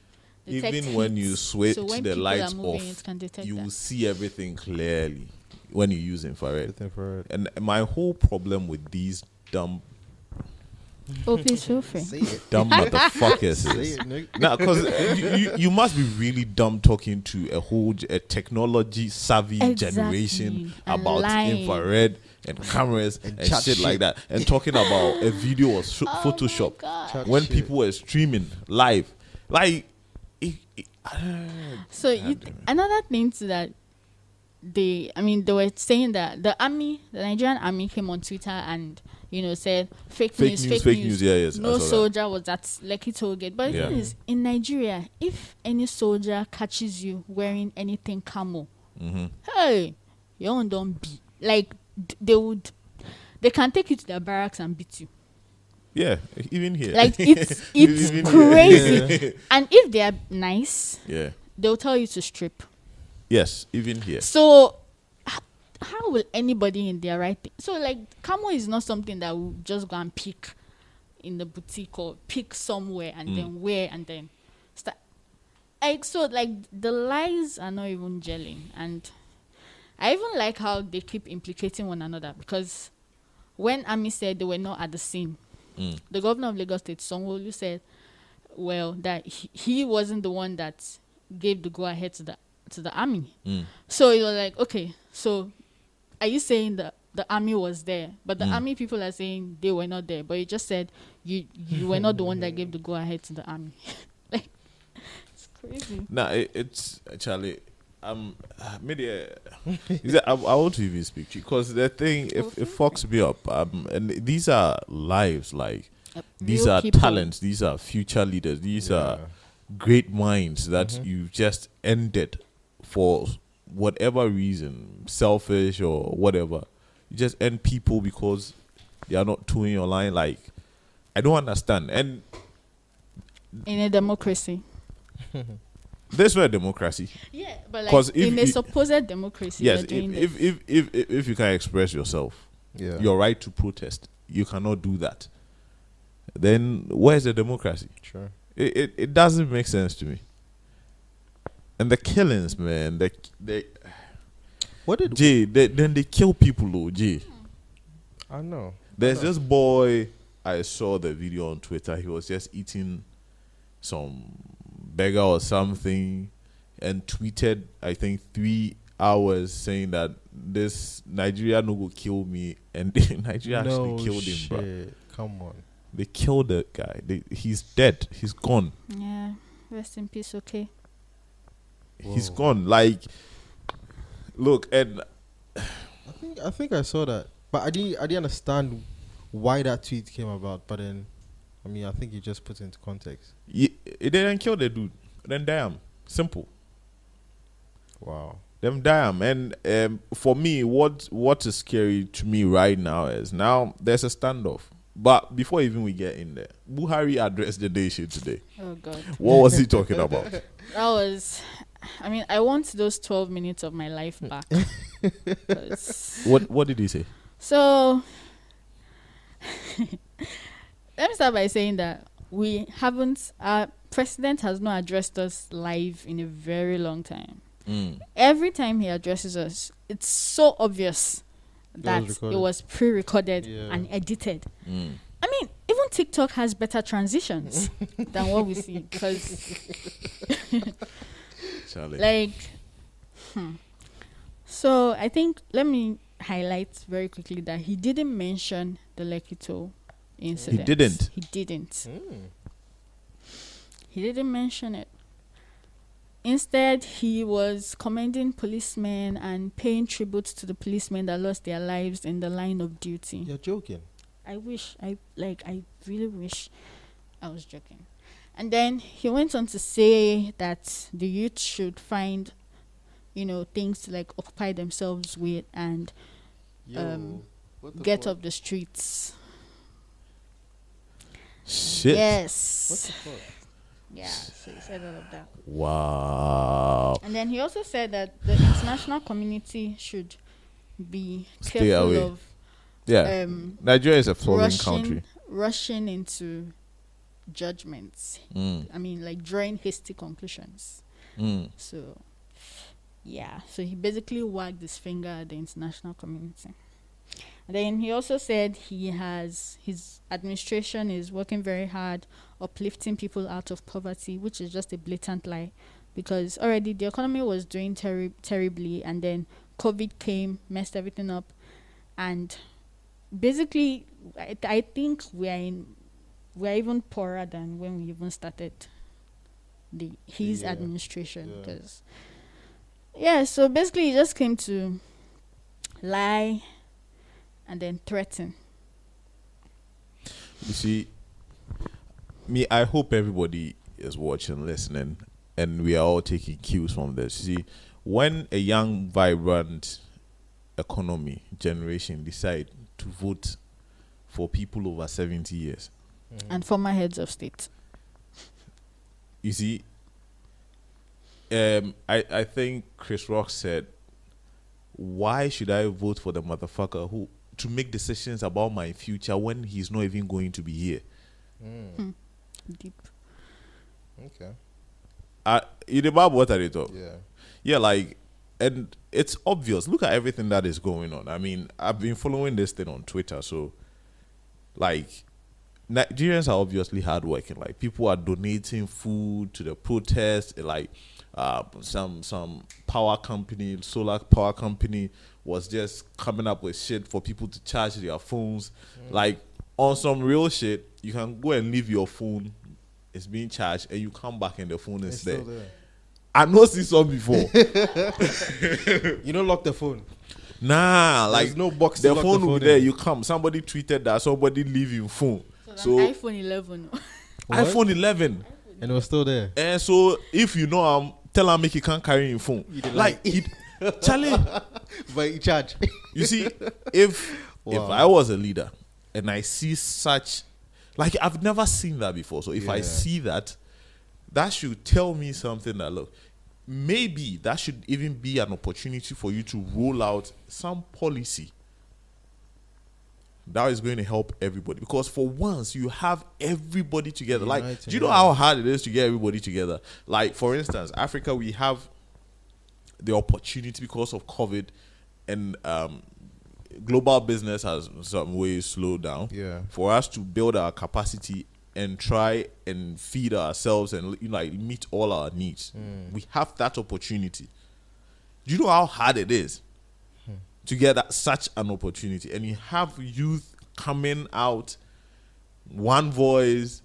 [SPEAKER 3] detect
[SPEAKER 1] even when
[SPEAKER 3] heat.
[SPEAKER 1] you switch
[SPEAKER 3] So when
[SPEAKER 1] the
[SPEAKER 3] people are
[SPEAKER 1] lights
[SPEAKER 3] moving,
[SPEAKER 1] off,
[SPEAKER 3] it can detect
[SPEAKER 1] you
[SPEAKER 3] that.
[SPEAKER 1] will see everything clearly when you use infrared.
[SPEAKER 2] With infrared.
[SPEAKER 1] And my whole problem with these dumb
[SPEAKER 3] Oh, please feel free.
[SPEAKER 2] Say it.
[SPEAKER 1] motherfuckers
[SPEAKER 2] Say
[SPEAKER 1] is
[SPEAKER 2] it, Nick.
[SPEAKER 1] now, because you must be really dumb talking to a technology savvy generation
[SPEAKER 3] And
[SPEAKER 1] about
[SPEAKER 3] lying.
[SPEAKER 1] infrared and cameras
[SPEAKER 2] And
[SPEAKER 1] and
[SPEAKER 2] chat
[SPEAKER 1] shit like
[SPEAKER 2] shit.
[SPEAKER 1] that, and talking about a video or Photoshop
[SPEAKER 2] Chat
[SPEAKER 1] when
[SPEAKER 2] shit.
[SPEAKER 1] people were streaming live. Like,
[SPEAKER 3] So another thing to that, they were saying that the Nigerian army came on Twitter and said fake news.
[SPEAKER 1] Yeah, yes. I
[SPEAKER 3] No
[SPEAKER 1] saw that.
[SPEAKER 3] soldier was at Lekki toll gate. But the
[SPEAKER 1] Yeah.
[SPEAKER 3] thing is, in Nigeria, if any soldier catches you wearing anything camo, hey, you don't be like they can take you to their barracks and beat you.
[SPEAKER 1] Yeah, even here.
[SPEAKER 3] Like it's
[SPEAKER 1] Even
[SPEAKER 3] crazy.
[SPEAKER 1] here.
[SPEAKER 3] And if they are nice,
[SPEAKER 1] Yeah.
[SPEAKER 3] they'll tell you to strip.
[SPEAKER 1] Yes, even here.
[SPEAKER 3] So how will anybody in their right so like camo is not something that will just go and pick in the boutique or pick somewhere and then wear and then start like, so like the lies are not even gelling. And I even like how they keep implicating one another, because when Ami said they were not at the scene, the governor of Lagos State, Sanwo-Olu, said, well, that he wasn't the one that gave the go ahead to the army. So it was like, okay, so are you saying that the army was there, but the army people are saying they were not there, but you just said you were not the one that gave the go ahead to the army? Like, it's crazy.
[SPEAKER 1] Nah, it's Charlie. Maybe I want to even speak to you, because the thing it fucks me up. And these are lives, like these
[SPEAKER 3] Real
[SPEAKER 1] are
[SPEAKER 3] people.
[SPEAKER 1] talents, these are future leaders, these are great minds that you just ended for whatever reason, selfish or whatever. You just end people because they are not towing your line. Like, I don't understand. And
[SPEAKER 3] In a democracy.
[SPEAKER 1] there's no democracy.
[SPEAKER 3] Yeah, but
[SPEAKER 1] 'Cause
[SPEAKER 3] like
[SPEAKER 1] if
[SPEAKER 3] in a
[SPEAKER 1] you-
[SPEAKER 3] supposed democracy,
[SPEAKER 1] Yes,
[SPEAKER 3] you're doing this.
[SPEAKER 1] if you can express yourself,
[SPEAKER 2] Yeah.
[SPEAKER 1] your right to protest, you cannot do that. Then where's the democracy?
[SPEAKER 2] Sure.
[SPEAKER 1] It doesn't make sense to me. And the killings, man, they
[SPEAKER 2] What did
[SPEAKER 1] then they kill people, though, Jay.
[SPEAKER 2] I know?
[SPEAKER 1] There's this boy, I saw the video on Twitter. He was just eating some burger or something and tweeted, I think, 3 hours saying that this Nigeria no go kill me, and Nigeria actually killed him, bro.
[SPEAKER 2] shit. Come on.
[SPEAKER 1] They killed the guy. He's dead. He's gone.
[SPEAKER 3] Yeah, rest in peace. Okay.
[SPEAKER 1] He's
[SPEAKER 2] Whoa.
[SPEAKER 1] gone. Like, look, and
[SPEAKER 2] I think I saw that, but I didn't understand why that tweet came about. But then, I mean, I think you just put it into context.
[SPEAKER 1] they didn't kill the dude. Then damn, simple.
[SPEAKER 2] Wow.
[SPEAKER 1] Them damn. And for me, what is scary to me right now is now there's a standoff. But before even we get in there, Buhari addressed the nation today.
[SPEAKER 3] Oh God.
[SPEAKER 1] What was he talking about?
[SPEAKER 3] That was I mean, I want those 12 minutes of my life back. 'Cause-
[SPEAKER 1] What did he say?
[SPEAKER 3] So, let me start by saying that we haven't, our president has not addressed us live in a very long time. Every time he addresses us, it's so obvious that it was pre-recorded and edited. I mean, even TikTok has better transitions than what we see, because So I think, let me highlight very quickly that he didn't mention the Lekito incident. He didn't. He didn't mention it. Instead, he was commending policemen and paying tribute to the policemen that lost their lives in the line of duty.
[SPEAKER 2] You're joking.
[SPEAKER 3] I really wish I was joking. And then he went on to say that the youth should find, things to like occupy themselves with and get off the streets.
[SPEAKER 1] Shit.
[SPEAKER 3] Yes.
[SPEAKER 2] What the fuck?
[SPEAKER 3] Yeah, so he said all of that.
[SPEAKER 1] Wow.
[SPEAKER 3] And then he also said that the international community should be
[SPEAKER 1] Stay
[SPEAKER 3] careful
[SPEAKER 1] away.
[SPEAKER 3] of
[SPEAKER 1] Nigeria is a flowing country.
[SPEAKER 3] rushing into judgments. I mean, like drawing hasty conclusions. So, yeah. So he basically wagged his finger at the international community. And then he also said his administration is working very hard uplifting people out of poverty, which is just a blatant lie, because already the economy was doing terribly, and then COVID came, messed everything up, and basically I think we're even poorer than when we even started his administration, because so basically he just came to lie and then threaten.
[SPEAKER 1] You see, I hope everybody is watching, listening, and we are all taking cues from this. You see, when a young, vibrant economy generation decide to vote for people over 70 years
[SPEAKER 3] and former heads of state,
[SPEAKER 1] you see, I think Chris Rock said, why should I vote for the motherfucker who to make decisions about my future when he's not even going to be here?
[SPEAKER 3] Deep.
[SPEAKER 2] Okay.
[SPEAKER 1] In the Bible, what are they talking?
[SPEAKER 2] Yeah.
[SPEAKER 1] Like, and it's obvious. Look at everything that is going on. I mean, I've been following this thing on Twitter, so like, Nigerians are obviously hardworking. Like, people are donating food to the protest. Like, some power company, solar power company, was just coming up with shit for people to charge their phones. Like, on some real shit, you can go and leave your phone, it's being charged, and you come back and the phone is there. I know see some before.
[SPEAKER 2] You don't lock the phone.
[SPEAKER 1] Nah,
[SPEAKER 2] There's
[SPEAKER 1] like
[SPEAKER 2] no box.
[SPEAKER 1] the phone will be there. You come. Somebody tweeted that somebody leave your phone. So
[SPEAKER 3] iPhone 11.
[SPEAKER 1] iPhone 11,
[SPEAKER 2] And it was still there.
[SPEAKER 1] and so if you know, tell him make he can't carry your phone. Like Charlie,
[SPEAKER 2] But you charge.
[SPEAKER 1] you see, if I was a leader and I see such, like, I've never seen that before. So if I see that, that should tell me something that, look, maybe that should even be an opportunity for you to roll out some policy that is going to help everybody. Because for once, you have everybody together. Like, do you know how hard it is to get everybody together? Like, for instance, Africa, we have the opportunity because of COVID, and global business has some ways slowed down. For us to build our capacity and try and feed ourselves and meet all our needs. We have that opportunity. Do you know how hard it is to get such an opportunity? And you have youth coming out, one voice,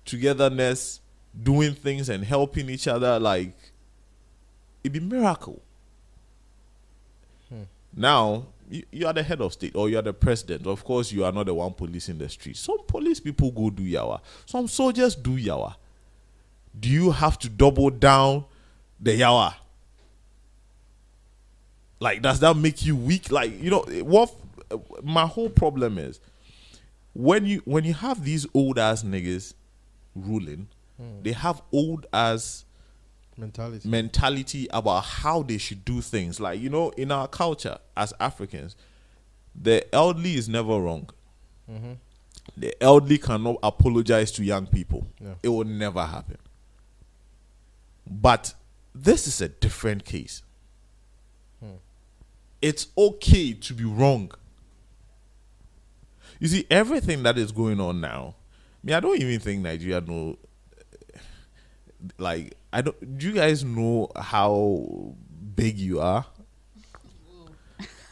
[SPEAKER 1] togetherness, doing things and helping each other. Like, it'd be a miracle. Now, you are the head of state or you are the president. Of course, you are not the one policing the street. Some police people go do yawa. Some soldiers do yawa. Do you have to double down the yawa? Like, does that make you weak? Like, what my whole problem is, when you have these old ass niggas ruling, they have old ass
[SPEAKER 2] mentality
[SPEAKER 1] about how they should do things. Like, you know, in our culture as Africans, the elderly is never wrong.
[SPEAKER 2] Mm-hmm.
[SPEAKER 1] The elderly cannot apologize to young people.
[SPEAKER 2] Yeah.
[SPEAKER 1] It will never happen. But this is a different case. It's okay to be wrong. You see, everything that is going on now, I don't even think Nigeria know. Like, do you guys know how big you are?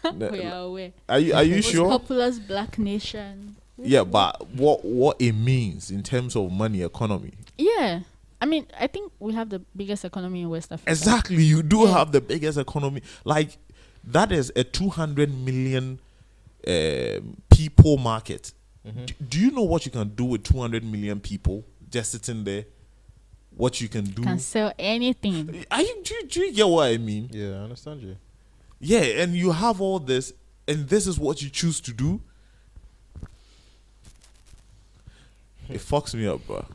[SPEAKER 3] We are aware.
[SPEAKER 1] Are you
[SPEAKER 3] Most
[SPEAKER 1] sure?
[SPEAKER 3] populous black nation.
[SPEAKER 1] Yeah, but what it means in terms of money economy?
[SPEAKER 3] Yeah. I mean, I think we have the biggest economy in West Africa.
[SPEAKER 1] Exactly, you do have the biggest economy. Like, that is a 200 million people market.
[SPEAKER 2] Mm-hmm.
[SPEAKER 1] Do you know what you can do with 200 million people just sitting there? What you can do?
[SPEAKER 3] Can sell anything.
[SPEAKER 1] Do you get what I mean?
[SPEAKER 2] Yeah, I understand you.
[SPEAKER 1] Yeah, and you have all this, and this is what you choose to do. It fucks me up, bro.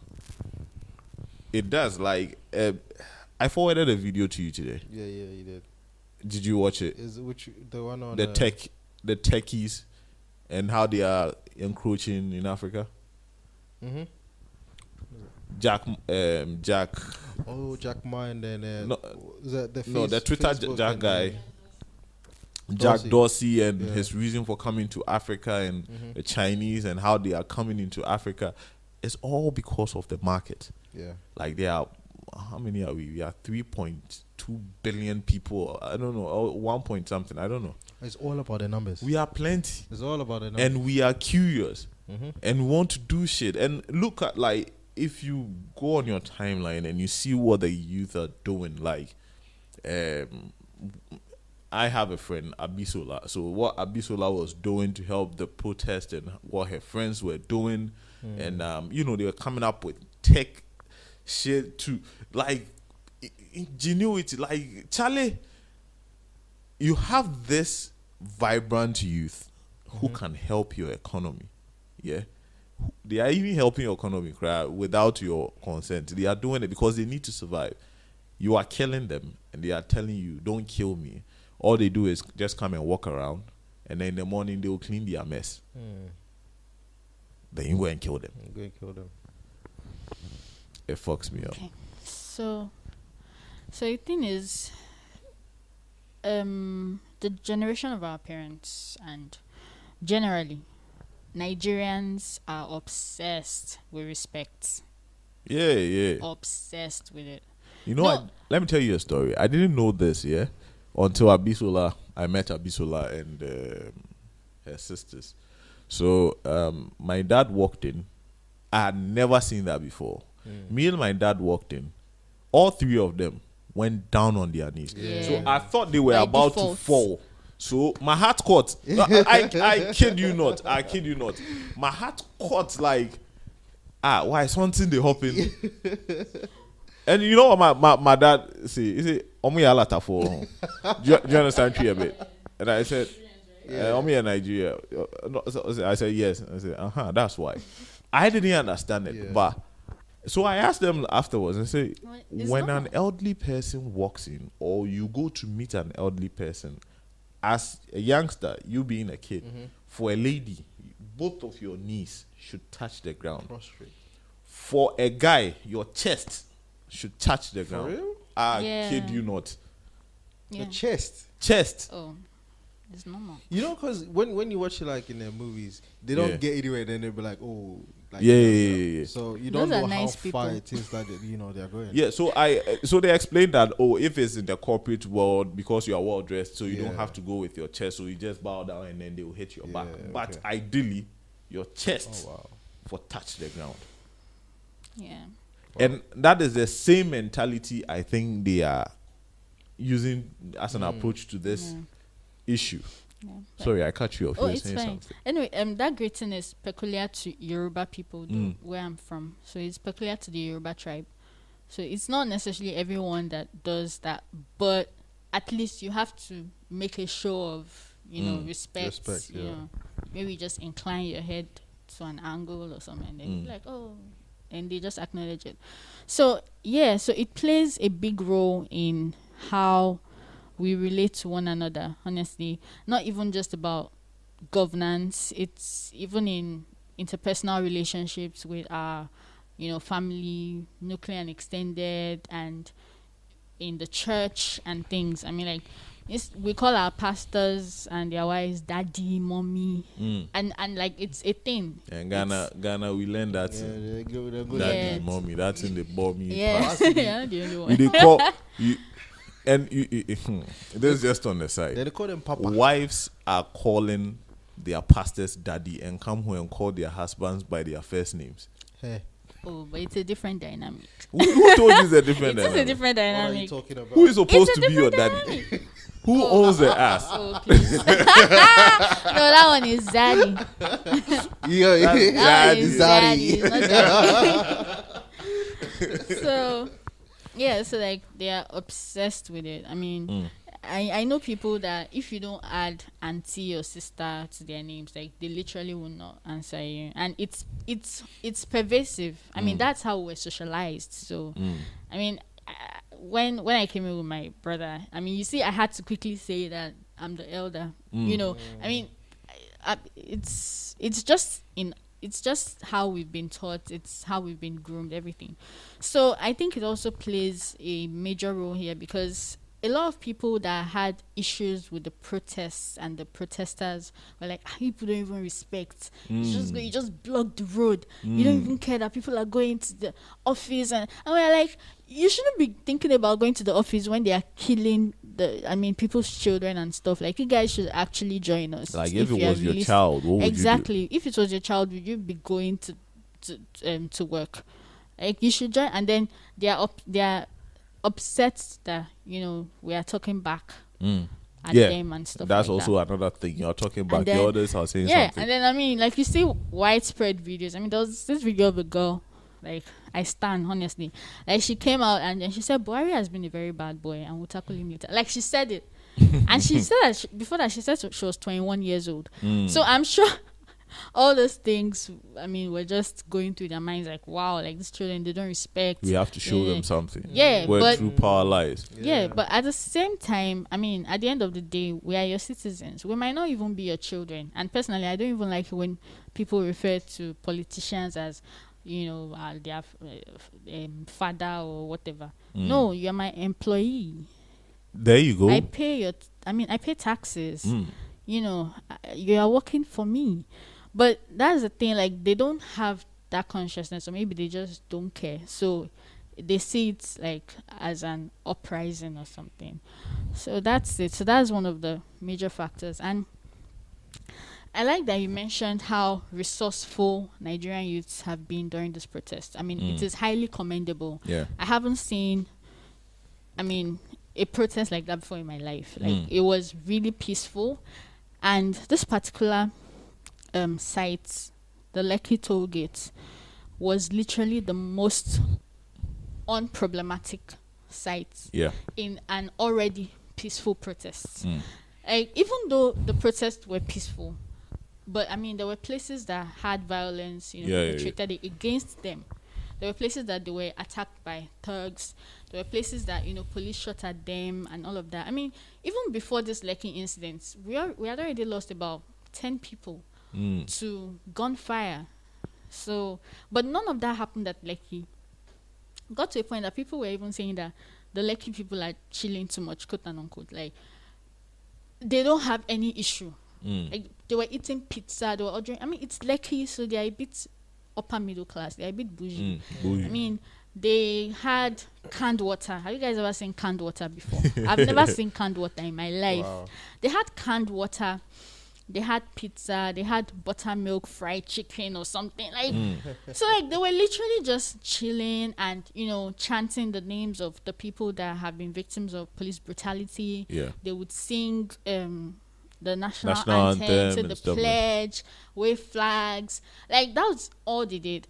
[SPEAKER 1] It does. Like, I forwarded a video to you today.
[SPEAKER 2] Yeah, you did.
[SPEAKER 1] Did you watch it?
[SPEAKER 2] Is which the one on
[SPEAKER 1] the techies, and how they are encroaching in Africa?
[SPEAKER 2] Mm-hmm.
[SPEAKER 1] Jack.
[SPEAKER 2] Oh, Jack Ma, and then
[SPEAKER 1] no,
[SPEAKER 2] the
[SPEAKER 1] Twitter
[SPEAKER 2] Facebook
[SPEAKER 1] Jack
[SPEAKER 2] and,
[SPEAKER 1] guy, Jack Dorsey, and his reason for coming to Africa, and the Chinese, and how they are coming into Africa. It's all because of the market.
[SPEAKER 2] Yeah.
[SPEAKER 1] Like, they are. How many are we? We are 3.2 billion people. I don't know. 1 point something. I don't know.
[SPEAKER 2] It's all about the numbers.
[SPEAKER 1] We are plenty.
[SPEAKER 2] It's all about the numbers.
[SPEAKER 1] And we are curious.
[SPEAKER 2] Mm-hmm.
[SPEAKER 1] And we want to do shit. And look at, like, if you go on your timeline and you see what the youth are doing, like, I have a friend, Abisola. So what Abisola was doing to help the protest, and what her friends were doing, and you know, they were coming up with tech shit to, like, ingenuity. Like, Charlie, you have this vibrant youth who can help your economy. Yeah, they are even helping your economy without your consent. They are doing it because they need to survive. You are killing them, and they are telling you, "Don't kill me." All they do is just come and walk around, and then in the morning they will clean their mess. Then you go and kill them. It fucks me up.
[SPEAKER 3] So the thing is, the generation of our parents, and generally, Nigerians are obsessed with respect.
[SPEAKER 1] Yeah.
[SPEAKER 3] Obsessed with it.
[SPEAKER 1] You know, let me tell you a story. I didn't know this, until I met Abisola and her sisters. So my dad walked in. I had never seen that before. Me and my dad walked in. All three of them went down on their knees.
[SPEAKER 3] Yeah.
[SPEAKER 1] So I thought they were
[SPEAKER 3] By
[SPEAKER 1] about
[SPEAKER 3] default.
[SPEAKER 1] to fall. So my heart caught. I kid you not. My heart caught, like, why something they hopping? And you know what my dad say? He said, "Omo ya lata for." Do you understand me a bit? And I said, "Omo ya Nigeria." I said, "Yes." I said, that's why. I didn't understand it, but so I asked them afterwards and say, when an elderly person walks in, or you go to meet an elderly person, as a youngster, you being a kid, for a lady, both of your knees should touch the ground.
[SPEAKER 2] Prostrate.
[SPEAKER 1] For a guy, your chest should touch the ground.
[SPEAKER 2] For real?
[SPEAKER 1] I
[SPEAKER 3] Yeah.
[SPEAKER 1] kid you not.
[SPEAKER 3] Yeah.
[SPEAKER 2] The chest.
[SPEAKER 3] Oh, it's normal.
[SPEAKER 2] You know, because when you watch it, like, in the movies, they don't get anywhere. Then they'll be like, oh, like,
[SPEAKER 1] Yeah.
[SPEAKER 2] So you don't
[SPEAKER 3] Those are
[SPEAKER 2] know
[SPEAKER 3] nice
[SPEAKER 2] how
[SPEAKER 3] people.
[SPEAKER 2] far it is that they're going.
[SPEAKER 1] Yeah, so they explained that, if it's in the corporate world, because you are well dressed, so you don't have to go with your chest, so you just bow down and then they will hit your back. But ideally, your chest for touch the ground.
[SPEAKER 3] Yeah.
[SPEAKER 1] And that is the same mentality I think they are using as an approach to this issue.
[SPEAKER 3] Yeah.
[SPEAKER 1] Sorry, I cut you off. You were
[SPEAKER 3] It's
[SPEAKER 1] saying
[SPEAKER 3] fine.
[SPEAKER 1] something.
[SPEAKER 3] Anyway, that greeting is peculiar to Yoruba people, though, where I'm from. So it's peculiar to the Yoruba tribe. So it's not necessarily everyone that does that, but at least you have to make a show of, respect.
[SPEAKER 2] Respect,
[SPEAKER 3] You know, maybe just incline your head to an angle or something, and then you're like, oh, and they just acknowledge it. So yeah, so it plays a big role in how we relate to one another, honestly. Not even just about governance, it's even in interpersonal relationships with our, family, nuclear and extended, and in the church and things. I mean, like, we call our pastors and their wives daddy, mommy, and like it's a thing.
[SPEAKER 1] And Ghana, we learn that daddy, mommy. That's in the mommy
[SPEAKER 3] part. Yeah, the only one.
[SPEAKER 1] They call you, and this is just on the side.
[SPEAKER 2] They call them papa.
[SPEAKER 1] Wives are calling their pastors daddy and come home and call their husbands by their first names.
[SPEAKER 2] Hey.
[SPEAKER 3] Oh, but it's a different dynamic.
[SPEAKER 1] Who told you it's a different dynamic?
[SPEAKER 3] It's a different dynamic.
[SPEAKER 2] What are you talking about?
[SPEAKER 1] Who is supposed to be your daddy? Who owns the ass?
[SPEAKER 3] Oh, please. No, that one is Zaddy.
[SPEAKER 2] Yeah,
[SPEAKER 3] Zaddy. So, yeah, so like they are obsessed with it. I mean, I know people that if you don't add auntie or sister to their names, like they literally will not answer you, and it's pervasive. I mean, that's how we're socialized. So, I mean, when I came in with my brother, I mean, you see, I had to quickly say that I'm the elder. I mean, it's just how we've been taught. It's how we've been groomed. Everything. So I think it also plays a major role here because a lot of people that had issues with the protests and the protesters were like, people don't even respect. You just block the road. You don't even care that people are going to the office. And we're like, you shouldn't be thinking about going to the office when they are killing people's children and stuff. Like, you guys should actually join us.
[SPEAKER 1] Like, if it was your child, what would
[SPEAKER 3] exactly.
[SPEAKER 1] you do?
[SPEAKER 3] If it was your child, would you be going to work? Like, you should join. And then they are upset that we are talking back at them and stuff.
[SPEAKER 1] That's
[SPEAKER 3] like
[SPEAKER 1] also
[SPEAKER 3] that.
[SPEAKER 1] another thing. You're talking back. The others are saying something.
[SPEAKER 3] And then like you see widespread videos. I mean, there was this video of a girl, like, I stand honestly, like, she came out and then she said Buhari has been a very bad boy and we'll tackle him later. Like, she said it. And she said that before that she said she was 21 years old. So I'm sure all those things, I mean, we're just going through their minds like, wow, like, these children, they don't respect.
[SPEAKER 1] We have to show them something.
[SPEAKER 3] Yeah,
[SPEAKER 1] where true power lies.
[SPEAKER 3] Yeah, but at the same time, I mean, at the end of the day, we are your citizens. We might not even be your children. And personally, I don't even like it when people refer to politicians as, their father or whatever. No, you're my employee.
[SPEAKER 1] There you go.
[SPEAKER 3] I pay taxes. You are working for me. But that's the thing, like, they don't have that consciousness, or maybe they just don't care. So they see it like as an uprising or something. So that's it. So that's one of the major factors. And I like that you mentioned how resourceful Nigerian youths have been during this protest. I mean, it is highly commendable.
[SPEAKER 1] Yeah.
[SPEAKER 3] I haven't seen, a protest like that before in my life. Like, it was really peaceful. And this particular site, the Lekki toll gate, was literally the most unproblematic site in an already peaceful protest. Like, even though the protests were peaceful, but I mean, there were places that had violence, perpetrated against them. There were places that they were attacked by thugs. There were places that, police shot at them and all of that. I mean, even before this Lekki incident, we had already lost about 10 people to gunfire. So, but none of that happened at Lekki. Got to a point that people were even saying that the Lekki people are chilling too much, quote and unquote. Like, they don't have any issue. Like, they were eating pizza, they were ordering. I mean, it's Lekki, so they are a bit upper middle class. They are a bit bougie. I mean, they had canned water. Have you guys ever seen canned water before? I've never seen canned water in my life. Wow. They had canned water. They had pizza. They had buttermilk fried chicken or something. Like, so like they were literally just chilling and, chanting the names of the people that have been victims of police brutality.
[SPEAKER 1] Yeah.
[SPEAKER 3] They would sing the national anthem, to the pledge, wave flags. Like, that was all they did.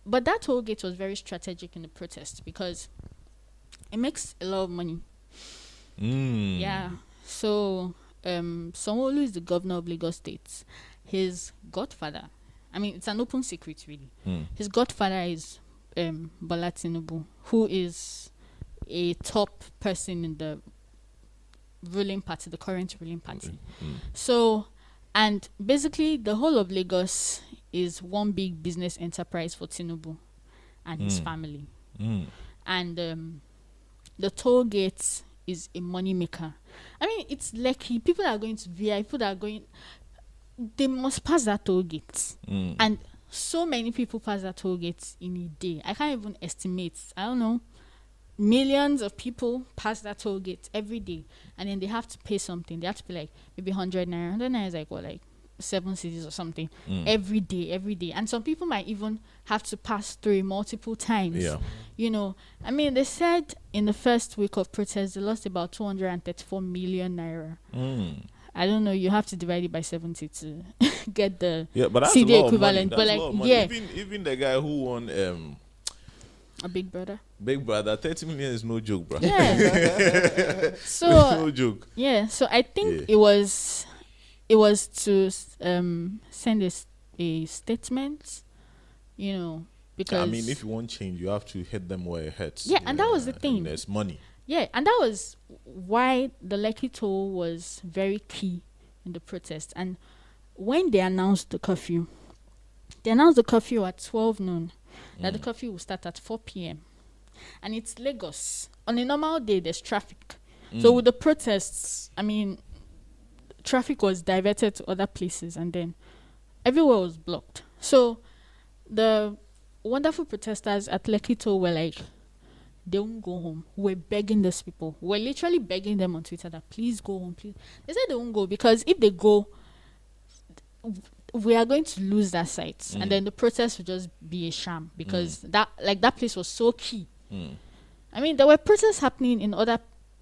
[SPEAKER 3] But that toll gate was very strategic in the protest because it makes a lot of money. Yeah. So Sanwo-Olu is the governor of Lagos State. His godfather, I mean, it's an open secret really. His godfather is Bola Tinubu, who is a top person in the ruling party, the current ruling party. So, and basically the whole of Lagos is one big business enterprise for Tinubu and his family. And the toll gates is a money maker. I mean, it's lucky. People are going to VI, people that are going, they must pass that toll gate. And so many people pass that toll gate in a day. I can't even estimate. I don't know. Millions of people pass that toll gate every day, and then they have to pay something. They have to pay like maybe 100 naira. 100 naira is like what, like 7 cities or something every day. And some people might even have to pass through multiple times. You know, I mean, they said in the first week of protest, they lost about 234 million naira. I don't know. You have to divide it by 70 to get the
[SPEAKER 1] but that's
[SPEAKER 3] CD
[SPEAKER 1] a lot
[SPEAKER 3] equivalent.
[SPEAKER 1] Of money.
[SPEAKER 3] But like,
[SPEAKER 1] even the guy who won
[SPEAKER 3] a Big Brother.
[SPEAKER 1] 30 million is no joke, bro.
[SPEAKER 3] Yeah. So
[SPEAKER 1] no joke.
[SPEAKER 3] Yeah. So I think it was to send a statement, you know, because
[SPEAKER 1] I mean, if you want change, you have to hit them where it hurts.
[SPEAKER 3] Yeah, and that was the thing.
[SPEAKER 1] And there's money.
[SPEAKER 3] Yeah, and that was why the Lekki toll was very key in the protest. And when they announced the curfew at 12 noon. That the curfew will start at 4 p.m. And it's Lagos. On a normal day, there's traffic. So with the protests, I mean, traffic was diverted to other places, and then everywhere was blocked. So the wonderful protesters at Lekki toll were like, they won't go home. We're begging these people. We're literally begging them on Twitter that please go home, please. They said they won't go because if they go, we are going to lose that site, and then the protest will just be a sham because that place was so key. I mean, there were protests happening in other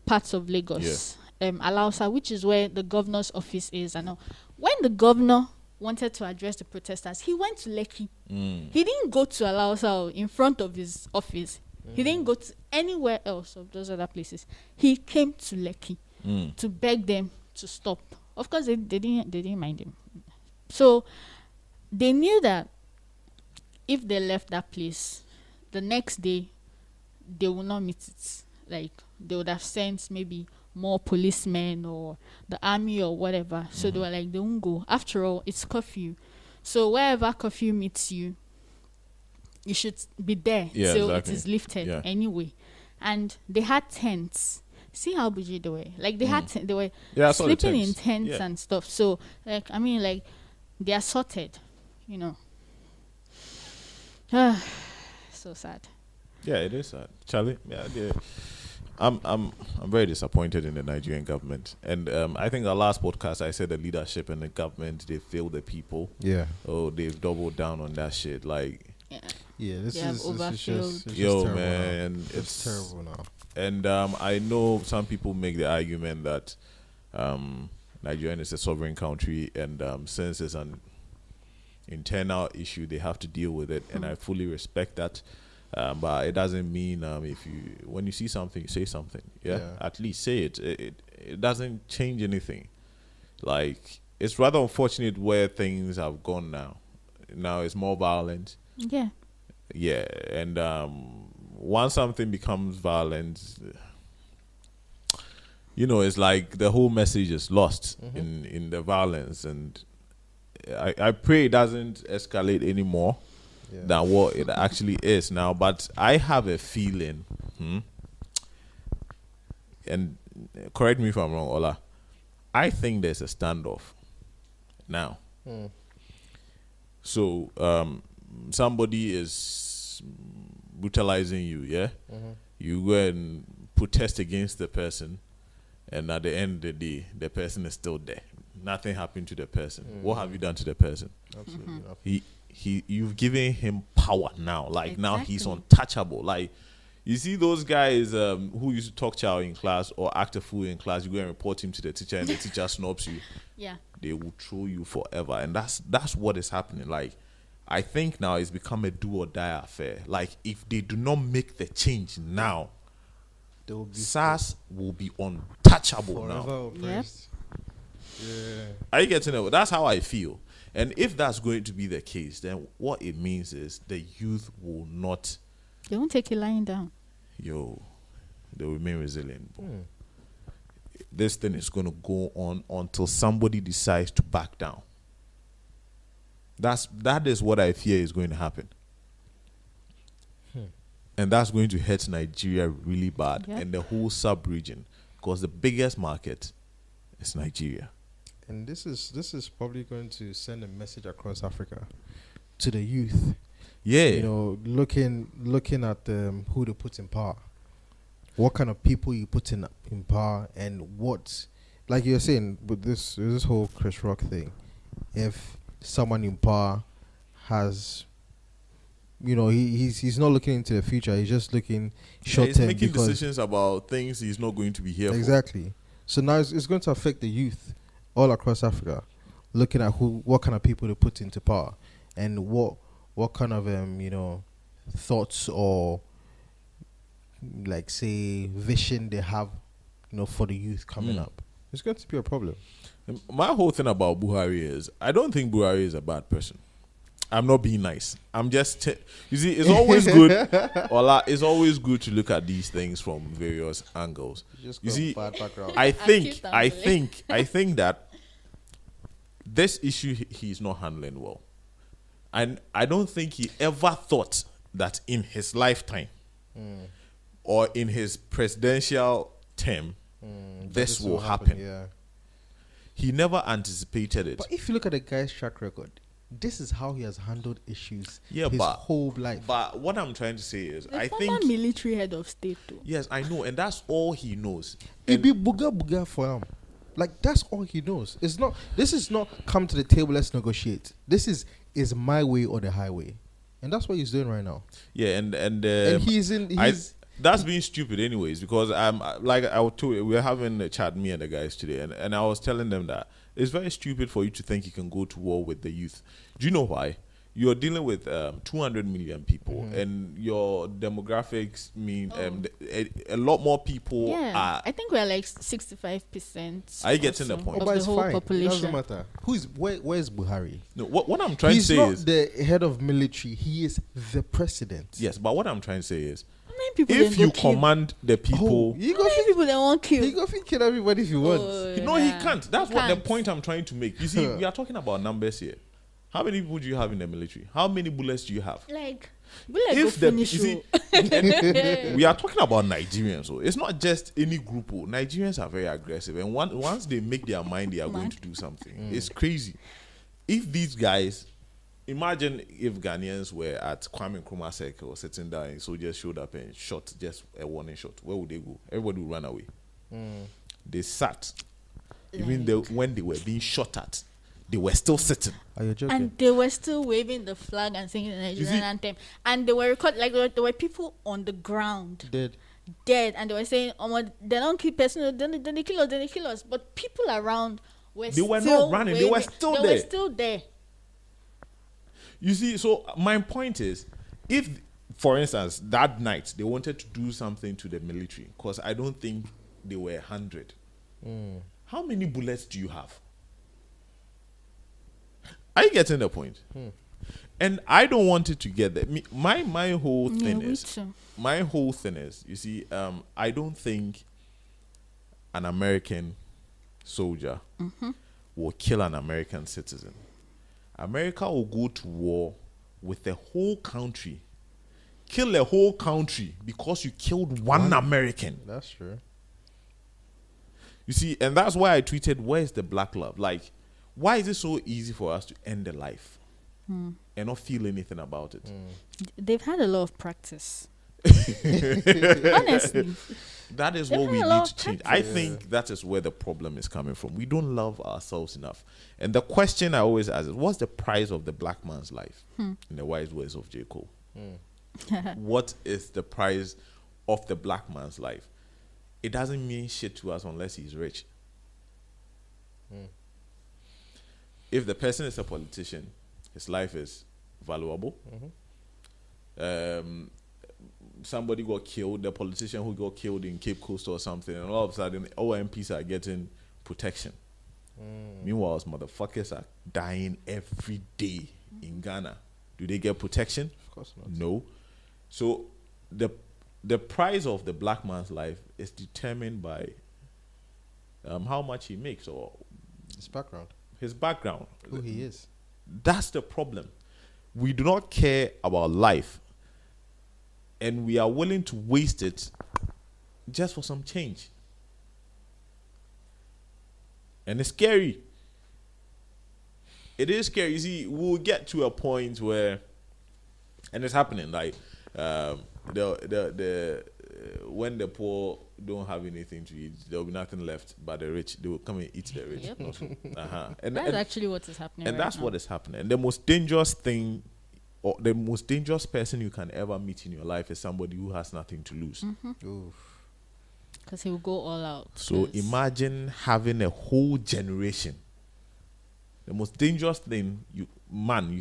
[SPEAKER 3] parts of Lagos, Alausa, which is where the governor's office is. I know when the governor wanted to address the protesters, he went to Lekki. He didn't go to Alausa in front of his office. He didn't go to anywhere else of those other places. He came to Lekki to beg them to stop. Of course, they didn't mind him. So they knew that if they left that place, the next day they will not meet it. Like they would have sent maybe more policemen or the army or whatever. So they were like, they won't go. After all, it's curfew. So wherever curfew meets you, you should be there till it is lifted anyway. And they had tents. See how bougie they were. Like they had they were sleeping in tents and stuff. So like, I mean, like, they are sorted, you know. So sad.
[SPEAKER 1] Yeah, it is sad, Charlie. Yeah, I'm very disappointed in the Nigerian government, and I think our last podcast I said the leadership and the government, they failed the people.
[SPEAKER 2] Yeah.
[SPEAKER 1] Oh, they've doubled down on that shit. Like,
[SPEAKER 2] this is just
[SPEAKER 1] man,
[SPEAKER 2] it's terrible now.
[SPEAKER 1] And I know some people make the argument that Nigeria is a sovereign country, and since it's an internal issue, they have to deal with it, and I fully respect that. But it doesn't mean when you see something, you say something. At least say it. It doesn't change anything. Like, it's rather unfortunate where things have gone now. Now it's more violent. Yeah, and once something becomes violent, you know, it's like the whole message is lost in the violence, and I pray it doesn't escalate anymore than what it actually is now. But I have a feeling, and correct me if I'm wrong, Ola, I think there's a standoff now. So somebody is brutalizing you, you go and protest against the person, and at the end of the day, the person is still there. Nothing happened to the person. What have you done to the person?
[SPEAKER 2] Absolutely.
[SPEAKER 1] You've given him power now. Like, now he's untouchable. Like, you see those guys who used to talk chow in class or act a fool in class, you go and report him to the teacher, and the teacher snobs you. They will throw you forever. And that's what is happening. Like, I think now it's become a do or die affair. Like, if they do not make the change now, SARS will be untouchable now. Are you getting it? That's how I feel. And if that's going to be the case, then what it means is the youth will not
[SPEAKER 3] They won't take you lying down.
[SPEAKER 1] Yo, they will remain resilient. This thing is going to go on until somebody decides to back down. That is what I fear is going to happen. And that's going to hurt Nigeria really bad and the whole sub-region, because the biggest market is Nigeria.
[SPEAKER 2] And this is probably going to send a message across Africa to the youth.
[SPEAKER 1] Yeah.
[SPEAKER 2] You know, looking at who they put in power. What kind of people you put in power, and what, like you're saying, with this whole Chris Rock thing, if someone in power has, you know, he's not looking into the future, he's just looking short term.
[SPEAKER 1] He's making decisions about things he's not going to be here for.
[SPEAKER 2] Exactly. So now it's going to affect the youth all across Africa, looking at what kind of people they put into power, and what kind of thoughts or, like, say, vision they have, for the youth coming up. It's going to be a problem.
[SPEAKER 1] My whole thing about Buhari is, I don't think Buhari is a bad person. I'm not being nice. I'm just, you see, it's always good. It's always good to look at these things from various angles. You see,
[SPEAKER 2] bad background.
[SPEAKER 1] I think that this issue he's not handling well, and I don't think he ever thought that in his lifetime or in his presidential term this will happen.
[SPEAKER 2] Yeah.
[SPEAKER 1] He never anticipated it.
[SPEAKER 2] But if you look at the guy's track record, this is how he has handled issues his whole life.
[SPEAKER 1] But what I'm trying to say is,
[SPEAKER 3] I think military head of state too.
[SPEAKER 1] Yes, I know, and that's all he knows.
[SPEAKER 2] It be booga for him. Like, that's all he knows. This is not come to the table, let's negotiate. This is my way or the highway. And that's what he's doing right now.
[SPEAKER 1] Yeah, and that's being stupid anyways, because like I told you, we were having a chat, me and the guys today, and I was telling them that it's very stupid for you to think you can go to war with the youth. Do you know why? You're dealing with 200 million people, and your demographics mean a lot more people.
[SPEAKER 3] Yeah, I think we're like 65%.
[SPEAKER 1] Are you getting the point?
[SPEAKER 3] Of the whole
[SPEAKER 2] fine.
[SPEAKER 3] population.
[SPEAKER 2] It doesn't matter. Where's Buhari?
[SPEAKER 1] No, what I'm trying to say is,
[SPEAKER 2] he's not the head of military. He is the president.
[SPEAKER 1] Yes, but what I'm trying to say is,
[SPEAKER 3] if
[SPEAKER 1] you command the people,
[SPEAKER 3] people they won't kill.
[SPEAKER 2] He go kill everybody if he wants.
[SPEAKER 1] He can't. That's what the point I'm trying to make. You see, we are talking about numbers here. How many people do you have in the military? How many bullets do you have? We are talking about Nigerians, so it's not just any group. Nigerians are very aggressive, and once they make their mind, they are going to do something. It's crazy. If these guys, imagine if Ghanaians were at Kwame Nkrumah Circle sitting down and soldiers showed up and shot just a warning shot, where would they go? Everybody would run away. They sat. Even when they were being shot at, they were still sitting.
[SPEAKER 2] Are you joking?
[SPEAKER 3] And they were still waving the flag and singing the Nigerian anthem. And they were there were people on the ground. Dead. And they were saying, they don't kill person, then they kill us. But people around were still
[SPEAKER 1] not running.
[SPEAKER 3] Waving.
[SPEAKER 1] They were still there.
[SPEAKER 3] They were still there.
[SPEAKER 1] You see, so my point is, if, for instance, that night they wanted to do something to the military, because I don't think they were 100. How many bullets do you have? Are you getting the point? And I don't want it to get there. My whole thing is, you see, I don't think an American soldier will kill an American citizen. America will go to war with the whole country, kill the whole country because you killed one American.
[SPEAKER 2] That's true.
[SPEAKER 1] You see, and that's why I tweeted, where's the black love? Like, why is it so easy for us to end a life and not feel anything about it?
[SPEAKER 3] They've had a lot of practice. Honestly.
[SPEAKER 1] That is what we need to change. I think that is where the problem is coming from. We don't love ourselves enough. And the question I always ask is, what's the price of the black man's life? In the wise words of J. Cole. What is the price of the black man's life? It doesn't mean shit to us unless he's rich. If the person is a politician, his life is valuable. Somebody got killed, the politician who got killed in Cape Coast or something, and all of a sudden, all MPs are getting protection. Meanwhile, motherfuckers are dying every day in Ghana. Do they get protection?
[SPEAKER 2] Of course not.
[SPEAKER 1] No. So the price of the black man's life is determined by how much he makes or
[SPEAKER 2] His background,
[SPEAKER 1] his background.
[SPEAKER 2] who he is.
[SPEAKER 1] That's the problem. We do not care about life, and we are willing to waste it just for some change. And it's scary. It is scary. You see, we'll get to a point where, and it's happening. Like when the poor don't have anything to eat, there will be nothing left. But the rich, they will come and eat the rich.
[SPEAKER 3] Yep.
[SPEAKER 1] And
[SPEAKER 3] That's actually what is happening.
[SPEAKER 1] and
[SPEAKER 3] right
[SPEAKER 1] that's
[SPEAKER 3] now.
[SPEAKER 1] what is happening. And the most dangerous thing, or the most dangerous person you can ever meet in your life, is somebody who has nothing to lose.
[SPEAKER 2] Oof.
[SPEAKER 3] Because he will go all out.
[SPEAKER 1] So
[SPEAKER 3] 'Cause
[SPEAKER 1] imagine having a whole generation. The most dangerous thing you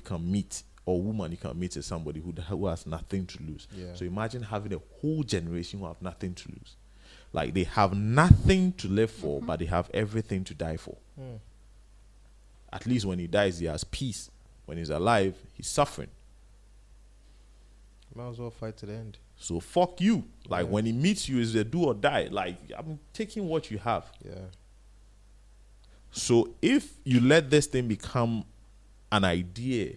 [SPEAKER 1] can meet, or woman you can meet, is somebody who has nothing to lose.
[SPEAKER 2] Yeah.
[SPEAKER 1] So imagine having a whole generation who have nothing to lose. Like they have nothing to live for, but they have everything to die for. At least when he dies, he has peace. When he's alive, he's suffering.
[SPEAKER 2] Might as well fight to the end.
[SPEAKER 1] So fuck you. Like
[SPEAKER 2] Yeah.
[SPEAKER 1] when he meets you, is a do or die. Like I'm taking what you have.
[SPEAKER 2] Yeah.
[SPEAKER 1] So if you let this thing become an idea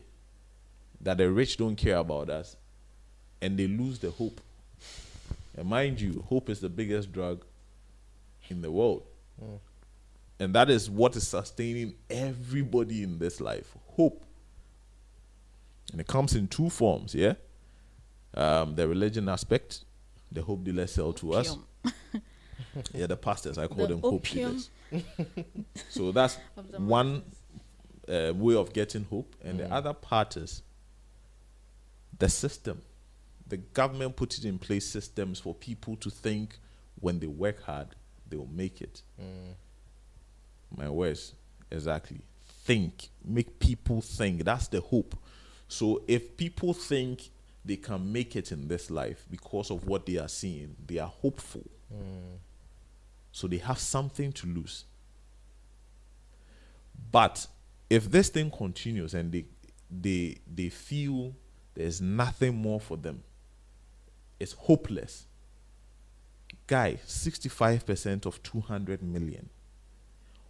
[SPEAKER 1] that the rich don't care about us, and they lose the hope. And mind you, hope is the biggest drug in the world. And that is what is sustaining everybody in this life. Hope. And it comes in two forms, yeah? The religion aspect, the hope dealers sell to us.
[SPEAKER 3] Opium.
[SPEAKER 1] Yeah, the pastors, I call
[SPEAKER 3] The
[SPEAKER 1] them hope
[SPEAKER 3] opium
[SPEAKER 1] dealers. So that's
[SPEAKER 3] of the
[SPEAKER 1] one way of getting hope. And the other part is the system. The government put it in place, systems for people to think when they work hard, they will make it. My words, exactly. Think. Make people think. That's the hope. So if people think they can make it in this life because of what they are seeing, they are hopeful. So they have something to lose. But if this thing continues and they feel there's nothing more for them, it's hopeless. Guy, 65% of 200 million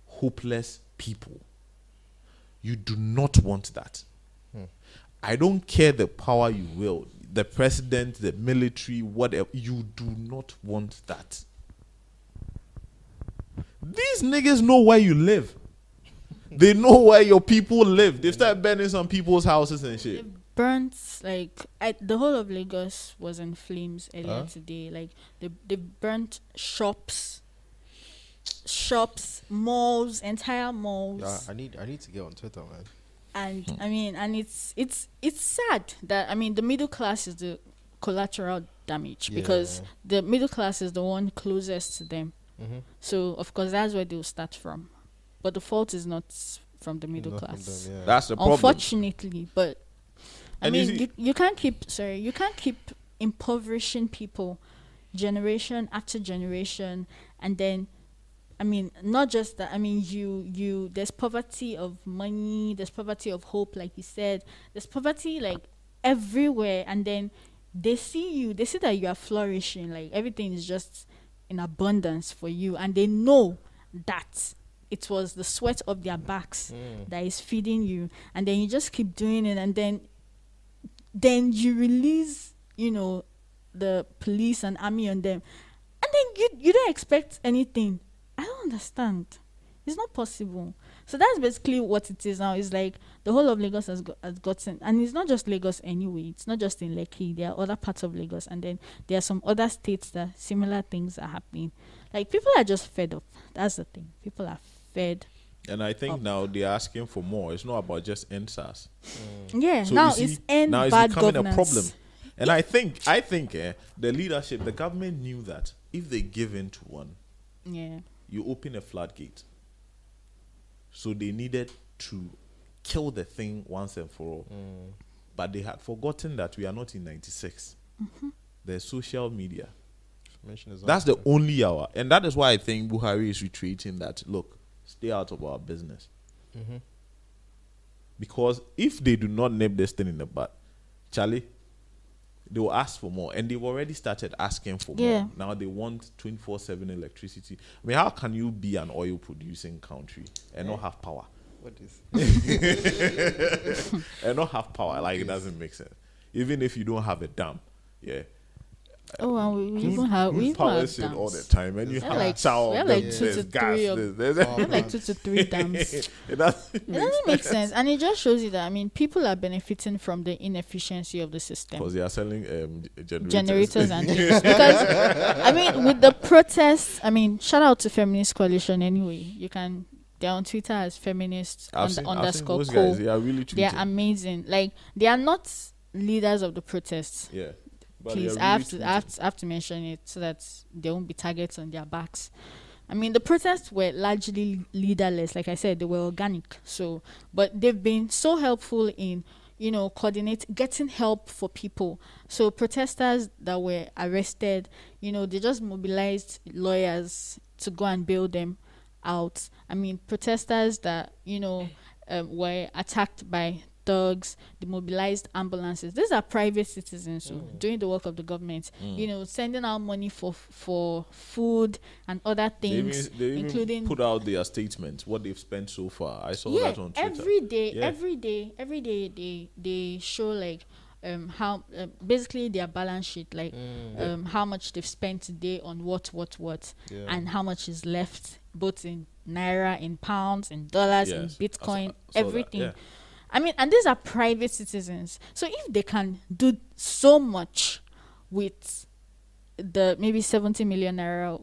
[SPEAKER 1] hopeless people. You do not want that. I don't care the power you will, the president, the military, whatever. You do not want that. These niggas know where you live. They know where your people live. They start burning some people's houses and shit.
[SPEAKER 3] Burnt, like the whole of Lagos was in flames earlier today. Like they burnt shops, malls, entire malls.
[SPEAKER 2] Yeah, I need to get on Twitter, man.
[SPEAKER 3] And I mean, and it's sad that the middle class is the collateral damage, because the middle class is the one closest to them. So of course that's where they'll start from, but the fault is not from the middle
[SPEAKER 2] Not from
[SPEAKER 3] class.
[SPEAKER 2] them, yeah.
[SPEAKER 1] That's the problem.
[SPEAKER 3] Unfortunately, but
[SPEAKER 1] And you see-
[SPEAKER 3] you can't keep impoverishing people generation after generation, and then not just that. You there's poverty of money, there's poverty of hope, like you said. There's poverty like everywhere, and then they see that you are flourishing, like everything is just in abundance for you, and they know that it was the sweat of their backs that is feeding you, and then you just keep doing it, and then you release the police and army on them, and then you don't expect anything. I don't understand. It's not possible. So that's basically what it is now. It's like the whole of Lagos has gotten, and it's not just Lagos anyway. It's not just in Lekki. There are other parts of Lagos, and then there are some other states that similar things are happening. Like people are just fed up. That's the thing. People are fed.
[SPEAKER 1] And I think now they're asking for more. It's not about just NSAS.
[SPEAKER 3] Yeah.
[SPEAKER 1] So
[SPEAKER 3] now
[SPEAKER 1] you see,
[SPEAKER 3] it's end
[SPEAKER 1] now it's
[SPEAKER 3] bad
[SPEAKER 1] becoming
[SPEAKER 3] governance.
[SPEAKER 1] a problem. And I think the leadership, the government knew that if they give in to one,
[SPEAKER 3] Yeah.
[SPEAKER 1] you open a floodgate. So they needed to kill the thing once and for all. But they had forgotten that we are not in 96. There's social media. That's the only hour. And that is why I think Buhari is retreating that, look, stay out of our business. Because if they do not nip this thing in the butt, Charlie, they will ask for more, and they've already started asking for more. Now they want 24/7 electricity. I mean, how can you be an oil producing country and not have power?
[SPEAKER 2] What is?
[SPEAKER 1] And not have power? Like, it doesn't make sense. Even if you don't have a dam,
[SPEAKER 3] Oh, and we even have
[SPEAKER 1] power shit all the time, and you have
[SPEAKER 3] like,
[SPEAKER 1] shower,
[SPEAKER 3] we have like
[SPEAKER 1] there's
[SPEAKER 3] 2 to
[SPEAKER 1] gas,
[SPEAKER 3] 3
[SPEAKER 1] there's
[SPEAKER 3] we have like 2 to 3 dams.
[SPEAKER 1] It doesn't
[SPEAKER 3] Make sense, and it just shows you that, I mean, people are benefiting from the inefficiency of the system
[SPEAKER 1] because they are selling
[SPEAKER 3] generators and things. Because I mean, with the protests, I mean, shout out to Feminist Coalition anyway. You can, they're on Twitter as feminists underscore
[SPEAKER 1] those
[SPEAKER 3] co.
[SPEAKER 1] guys, they are really tweeting.
[SPEAKER 3] They're amazing. Like, they are not leaders of the protests.
[SPEAKER 1] Yeah. But
[SPEAKER 3] Please,
[SPEAKER 1] really
[SPEAKER 3] I have to mention it so that there won't be targets on their backs. I mean, the protests were largely leaderless. Like I said, they were organic. So, but they've been so helpful in, getting help for people. So protesters that were arrested, they just mobilized lawyers to go and bail them out. I mean, protesters that, were attacked by thugs, the mobilized ambulances. These are private citizens doing the work of the government. Sending out money for food and other things,
[SPEAKER 1] they
[SPEAKER 3] including
[SPEAKER 1] put out their statements, what they've spent so far. I saw that on Twitter.
[SPEAKER 3] Every day they show like how basically their balance sheet, like how much they've spent today on what and how much is left, both in naira, in pounds, in dollars, in Bitcoin, everything. I mean, and these are private citizens. So if they can do so much with the maybe 70 million naira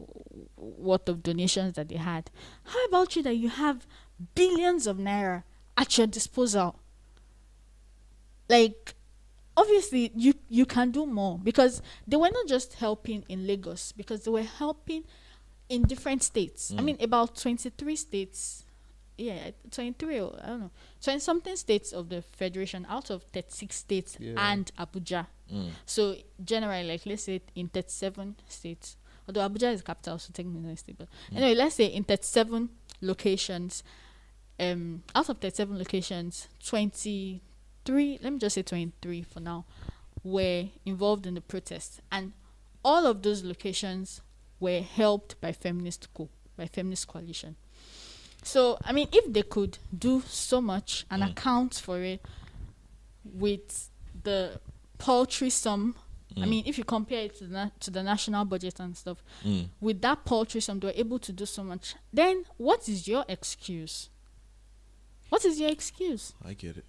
[SPEAKER 3] worth of donations that they had, how about you that you have billions of naira at your disposal? Like, obviously, you can do more, because they were not just helping in Lagos, because they were helping in different states. I mean, about 23 states. 23 or I don't know, 20 something states of the federation out of 36 states and Abuja. So generally, like, let's say in 37 states, although Abuja is the capital, so technically not a state, but anyway, let's say in 37 locations, out of 37 locations, 23, let me just say 23 for now, were involved in the protest, and all of those locations were helped by Feminist Coalition. So, I mean, if they could do so much and account for it with the paltry sum, I mean, if you compare it to the national budget and stuff, with that paltry sum, they were able to do so much. Then, what is your excuse? What is your excuse?
[SPEAKER 1] I get it.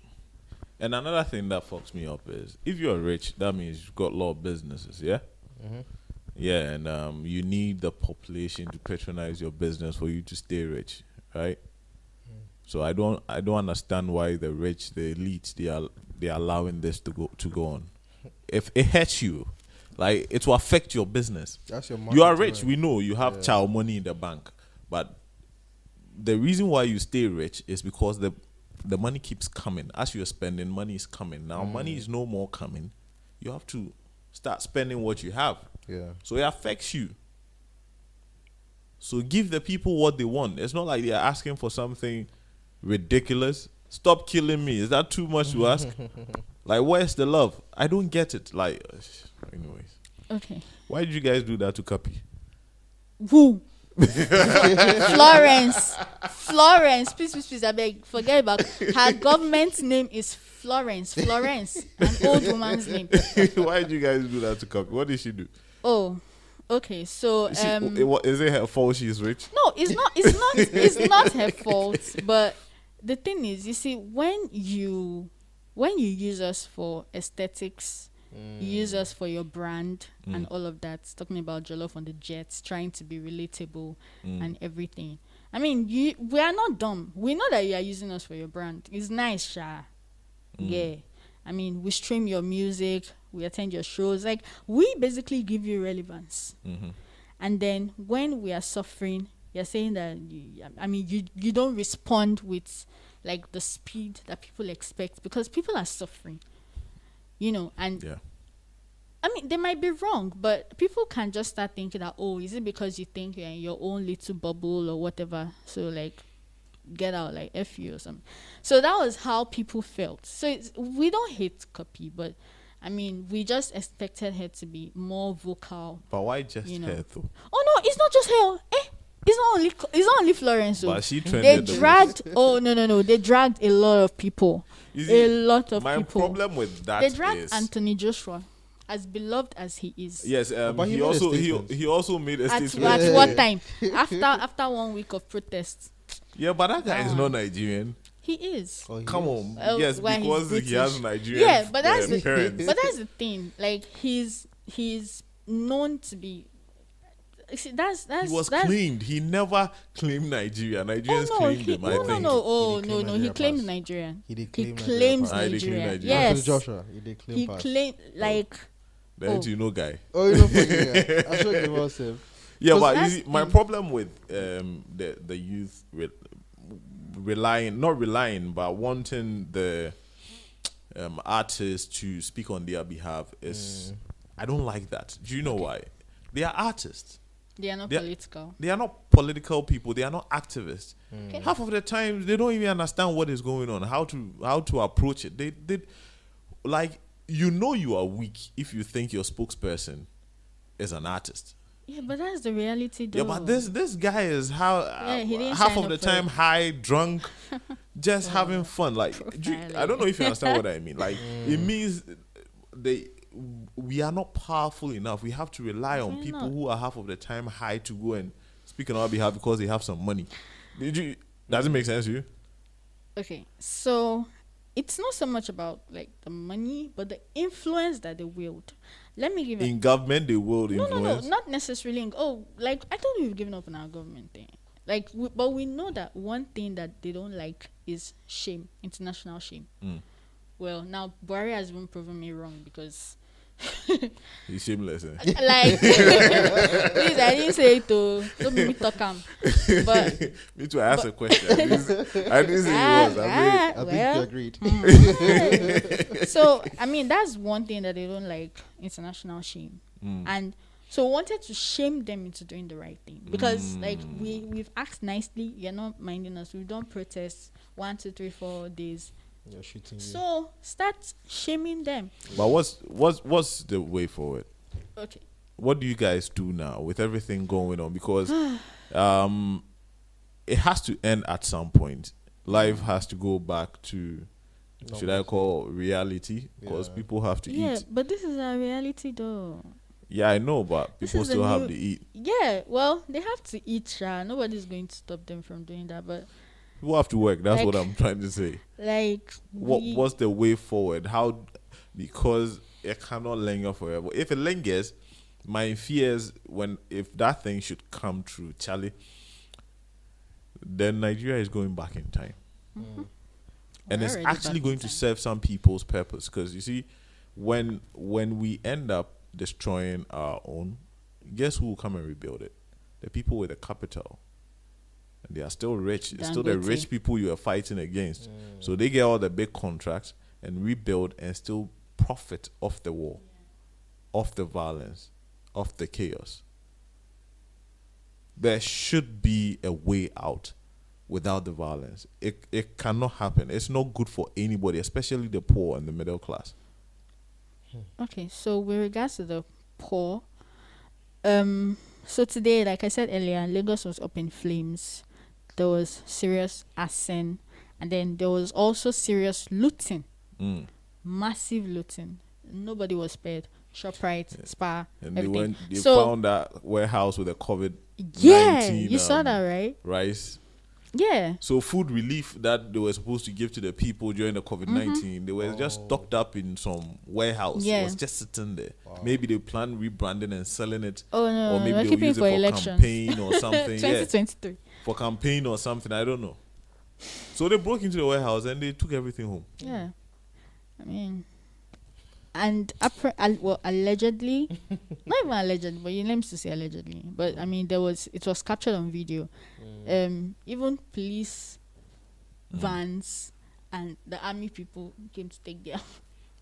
[SPEAKER 1] And another thing that fucks me up is, if you're rich, that means you've got a lot of businesses, yeah? Yeah, and you need the population to patronize your business for you to stay rich. Right, so I don't understand why the rich, the elites, they are allowing this to go on. If it hurts you, like, it will affect your business.
[SPEAKER 2] That's your
[SPEAKER 1] you are rich, we know you have child money in the bank, but the reason why you stay rich is because the money keeps coming. As you're spending, money is coming. Now money is no more coming. You have to start spending what you have. So it affects you. So give the people what they want. It's not like they're asking for something ridiculous. Stop killing me. Is that too much to ask? Like, where's the love? I don't get it. Like, anyways.
[SPEAKER 3] Okay.
[SPEAKER 1] Why did you guys do that to Kapi?
[SPEAKER 3] Who? Florence. Please, I beg. Forget about her government's name is Florence, an old woman's name.
[SPEAKER 1] Why did you guys do that to Kapi? What did she do?
[SPEAKER 3] Oh. Okay, so
[SPEAKER 1] is it her fault she's rich?
[SPEAKER 3] No, it's not her fault. But the thing is, you see, when you use us for aesthetics, you use us for your brand and all of that, talking about Jollof on the jets, trying to be relatable and everything. I mean, we are not dumb. We know that you are using us for your brand. It's nice, Sha. Yeah. I mean, we stream your music, we attend your shows. Like, we basically give you relevance. And then when we are suffering, you're saying that, you don't respond with, like, the speed that people expect, because people are suffering, and I mean, they might be wrong, but people can just start thinking that, oh, is it because you think you're in your own little bubble or whatever? So, like, get out, like, F you or something. So that was how people felt. So we don't hate Kapi, but I mean, we just expected her to be more vocal.
[SPEAKER 1] But why just
[SPEAKER 3] You know.
[SPEAKER 1] her though?
[SPEAKER 3] Oh no, it's not just her. It's not only Florence. So
[SPEAKER 1] But she
[SPEAKER 3] they
[SPEAKER 1] trended the
[SPEAKER 3] dragged. Oh no, they dragged a lot of people.
[SPEAKER 1] You see,
[SPEAKER 3] A lot of
[SPEAKER 1] my
[SPEAKER 3] people.
[SPEAKER 1] problem with that
[SPEAKER 3] They dragged
[SPEAKER 1] is
[SPEAKER 3] Anthony Joshua, as beloved as he is.
[SPEAKER 1] yes,
[SPEAKER 2] But he
[SPEAKER 1] he
[SPEAKER 2] made a
[SPEAKER 1] also
[SPEAKER 2] statement.
[SPEAKER 1] he also made a
[SPEAKER 3] At
[SPEAKER 1] statement.
[SPEAKER 3] what time? After 1 week of protests,
[SPEAKER 1] Yeah, but that guy is
[SPEAKER 3] Ah.
[SPEAKER 1] not Nigerian.
[SPEAKER 3] he is.
[SPEAKER 2] Oh, he
[SPEAKER 1] Come
[SPEAKER 2] is.
[SPEAKER 1] on,
[SPEAKER 3] Oh,
[SPEAKER 1] yes,
[SPEAKER 3] why he's
[SPEAKER 1] because he
[SPEAKER 3] British.
[SPEAKER 1] has Nigerian
[SPEAKER 3] Yeah, but that's the
[SPEAKER 1] parents.
[SPEAKER 3] But that's the thing. Like he's known to be. See, that's
[SPEAKER 1] He was
[SPEAKER 3] that's,
[SPEAKER 1] claimed. He never claimed Nigeria. Nigerians
[SPEAKER 3] Oh no,
[SPEAKER 1] claimed
[SPEAKER 3] he,
[SPEAKER 1] him.
[SPEAKER 3] no,
[SPEAKER 1] I
[SPEAKER 3] no,
[SPEAKER 1] think.
[SPEAKER 3] no. Oh
[SPEAKER 2] He did
[SPEAKER 3] no,
[SPEAKER 2] claim
[SPEAKER 3] no. He
[SPEAKER 2] Nigeria
[SPEAKER 3] claimed
[SPEAKER 2] pass.
[SPEAKER 3] Nigerian.
[SPEAKER 2] He did
[SPEAKER 3] He
[SPEAKER 2] claim
[SPEAKER 3] claims
[SPEAKER 1] Ah, he did claim
[SPEAKER 3] Nigeria.
[SPEAKER 1] Nigeria.
[SPEAKER 2] Anthony
[SPEAKER 3] Yes,
[SPEAKER 2] Joshua, he did claim
[SPEAKER 3] he
[SPEAKER 2] pass.
[SPEAKER 3] claimed like.
[SPEAKER 1] Then
[SPEAKER 3] Oh.
[SPEAKER 1] you know, guy.
[SPEAKER 2] Oh, you know, yeah. I showed you myself.
[SPEAKER 1] Yeah,
[SPEAKER 3] 'Cause
[SPEAKER 1] but you
[SPEAKER 3] that's
[SPEAKER 1] see, my
[SPEAKER 3] the-
[SPEAKER 1] problem with the youth not relying, but wanting the artists to speak on their behalf is I don't like that. Do you know why? They are artists.
[SPEAKER 3] They are not
[SPEAKER 1] They are-
[SPEAKER 3] political.
[SPEAKER 1] They are not political people. They are not activists.
[SPEAKER 3] Okay.
[SPEAKER 1] Half of the time, they don't even understand what is going on, how to approach it. They like you are weak if you think your spokesperson is an artist.
[SPEAKER 3] Yeah, but that's the reality, though.
[SPEAKER 1] Yeah, but this guy is
[SPEAKER 3] he didn't
[SPEAKER 1] half
[SPEAKER 3] sign
[SPEAKER 1] of the
[SPEAKER 3] up for
[SPEAKER 1] time
[SPEAKER 3] it.
[SPEAKER 1] high, drunk, just having fun. Like I don't know if you understand what I mean. Like it means we are not powerful enough. We have to rely on
[SPEAKER 3] We're
[SPEAKER 1] people
[SPEAKER 3] not.
[SPEAKER 1] who are half of the time high to go and speak on our behalf because they have some money. Does it make sense to you?
[SPEAKER 3] Okay, so it's not so much about like the money, but the influence that they wield. Let me give you.
[SPEAKER 1] In government, they will
[SPEAKER 3] No,
[SPEAKER 1] influence.
[SPEAKER 3] not necessarily. Like I thought we've given up on our government thing. Like, but we know that one thing that they don't like is shame, international shame. Well, now Buhari has even proven me wrong because,
[SPEAKER 1] He's shameless. Eh?
[SPEAKER 3] like, please, I didn't say it to don't make me talk him. But
[SPEAKER 1] Me too. I asked a question. I didn't say he was.
[SPEAKER 2] I think
[SPEAKER 3] well,
[SPEAKER 2] you agreed.
[SPEAKER 3] So I mean that's one thing that they don't like, international shame. And so we wanted to shame them into doing the right thing because like we've asked nicely, you're not minding us, we've done protests 1, 2, 3, 4 days,
[SPEAKER 2] You're shooting you.
[SPEAKER 3] so start shaming them.
[SPEAKER 1] But what's the way forward?
[SPEAKER 3] Okay,
[SPEAKER 1] What do you guys do now with everything going on? Because it has to end at some point. Life has to go back to, should I call reality? Because
[SPEAKER 2] Yeah.
[SPEAKER 1] people have to
[SPEAKER 3] yeah,
[SPEAKER 1] eat.
[SPEAKER 3] but this is our reality though.
[SPEAKER 1] Yeah, I know, but
[SPEAKER 3] This
[SPEAKER 1] people
[SPEAKER 3] is a
[SPEAKER 1] still have
[SPEAKER 3] new-
[SPEAKER 1] to eat.
[SPEAKER 3] Yeah, well, they have to eat, nobody's going to stop them from doing that, but
[SPEAKER 1] People have to work. That's what
[SPEAKER 3] Like-
[SPEAKER 1] I'm trying to say.
[SPEAKER 3] like
[SPEAKER 1] What's the way forward? How? Because it cannot linger forever. If it lingers, my fears if that thing should come true, Charlie, then Nigeria is going back in time, and
[SPEAKER 3] We're
[SPEAKER 1] it's
[SPEAKER 3] already
[SPEAKER 1] actually
[SPEAKER 3] back
[SPEAKER 1] going
[SPEAKER 3] in
[SPEAKER 1] to
[SPEAKER 3] time.
[SPEAKER 1] serve some people's purpose. Because you see, when we end up destroying our own, guess who will come and rebuild it? The people with the capital. And they are still rich. It's still the
[SPEAKER 3] Dangote.
[SPEAKER 1] rich people you are fighting against. So they get all the big contracts and rebuild and still profit off the war, off the violence, off the chaos. There should be a way out without the violence. It cannot happen. It's not good for anybody, especially the poor and the middle class.
[SPEAKER 3] Okay, so with regards to the poor, so today, like I said earlier, Lagos was up in flames. There was serious arson, and then there was also serious looting, massive looting. Nobody was spared. ShopRite, Spa,
[SPEAKER 1] And
[SPEAKER 3] everything.
[SPEAKER 1] they
[SPEAKER 3] So-
[SPEAKER 1] found that warehouse with the COVID-19
[SPEAKER 3] Yeah, you saw that, right?
[SPEAKER 1] rice.
[SPEAKER 3] Yeah.
[SPEAKER 1] So food relief that they were supposed to give to the people during the COVID-19, they were just stocked up in some warehouse.
[SPEAKER 3] Yeah.
[SPEAKER 1] It was just sitting there. Maybe they plan rebranding and selling it.
[SPEAKER 3] Oh no,
[SPEAKER 1] Or maybe
[SPEAKER 3] we're
[SPEAKER 1] they'll
[SPEAKER 3] keeping
[SPEAKER 1] use
[SPEAKER 3] it for
[SPEAKER 1] it for
[SPEAKER 3] elections.
[SPEAKER 1] campaign or something. Yeah,
[SPEAKER 3] 2023.
[SPEAKER 1] for campaign or something. I don't know. So they broke into the warehouse and they took everything home.
[SPEAKER 3] Yeah, I mean, and allegedly, not even allegedly, but you names to say allegedly. But I mean, it was captured on video. Even police vans and the army people came to take their.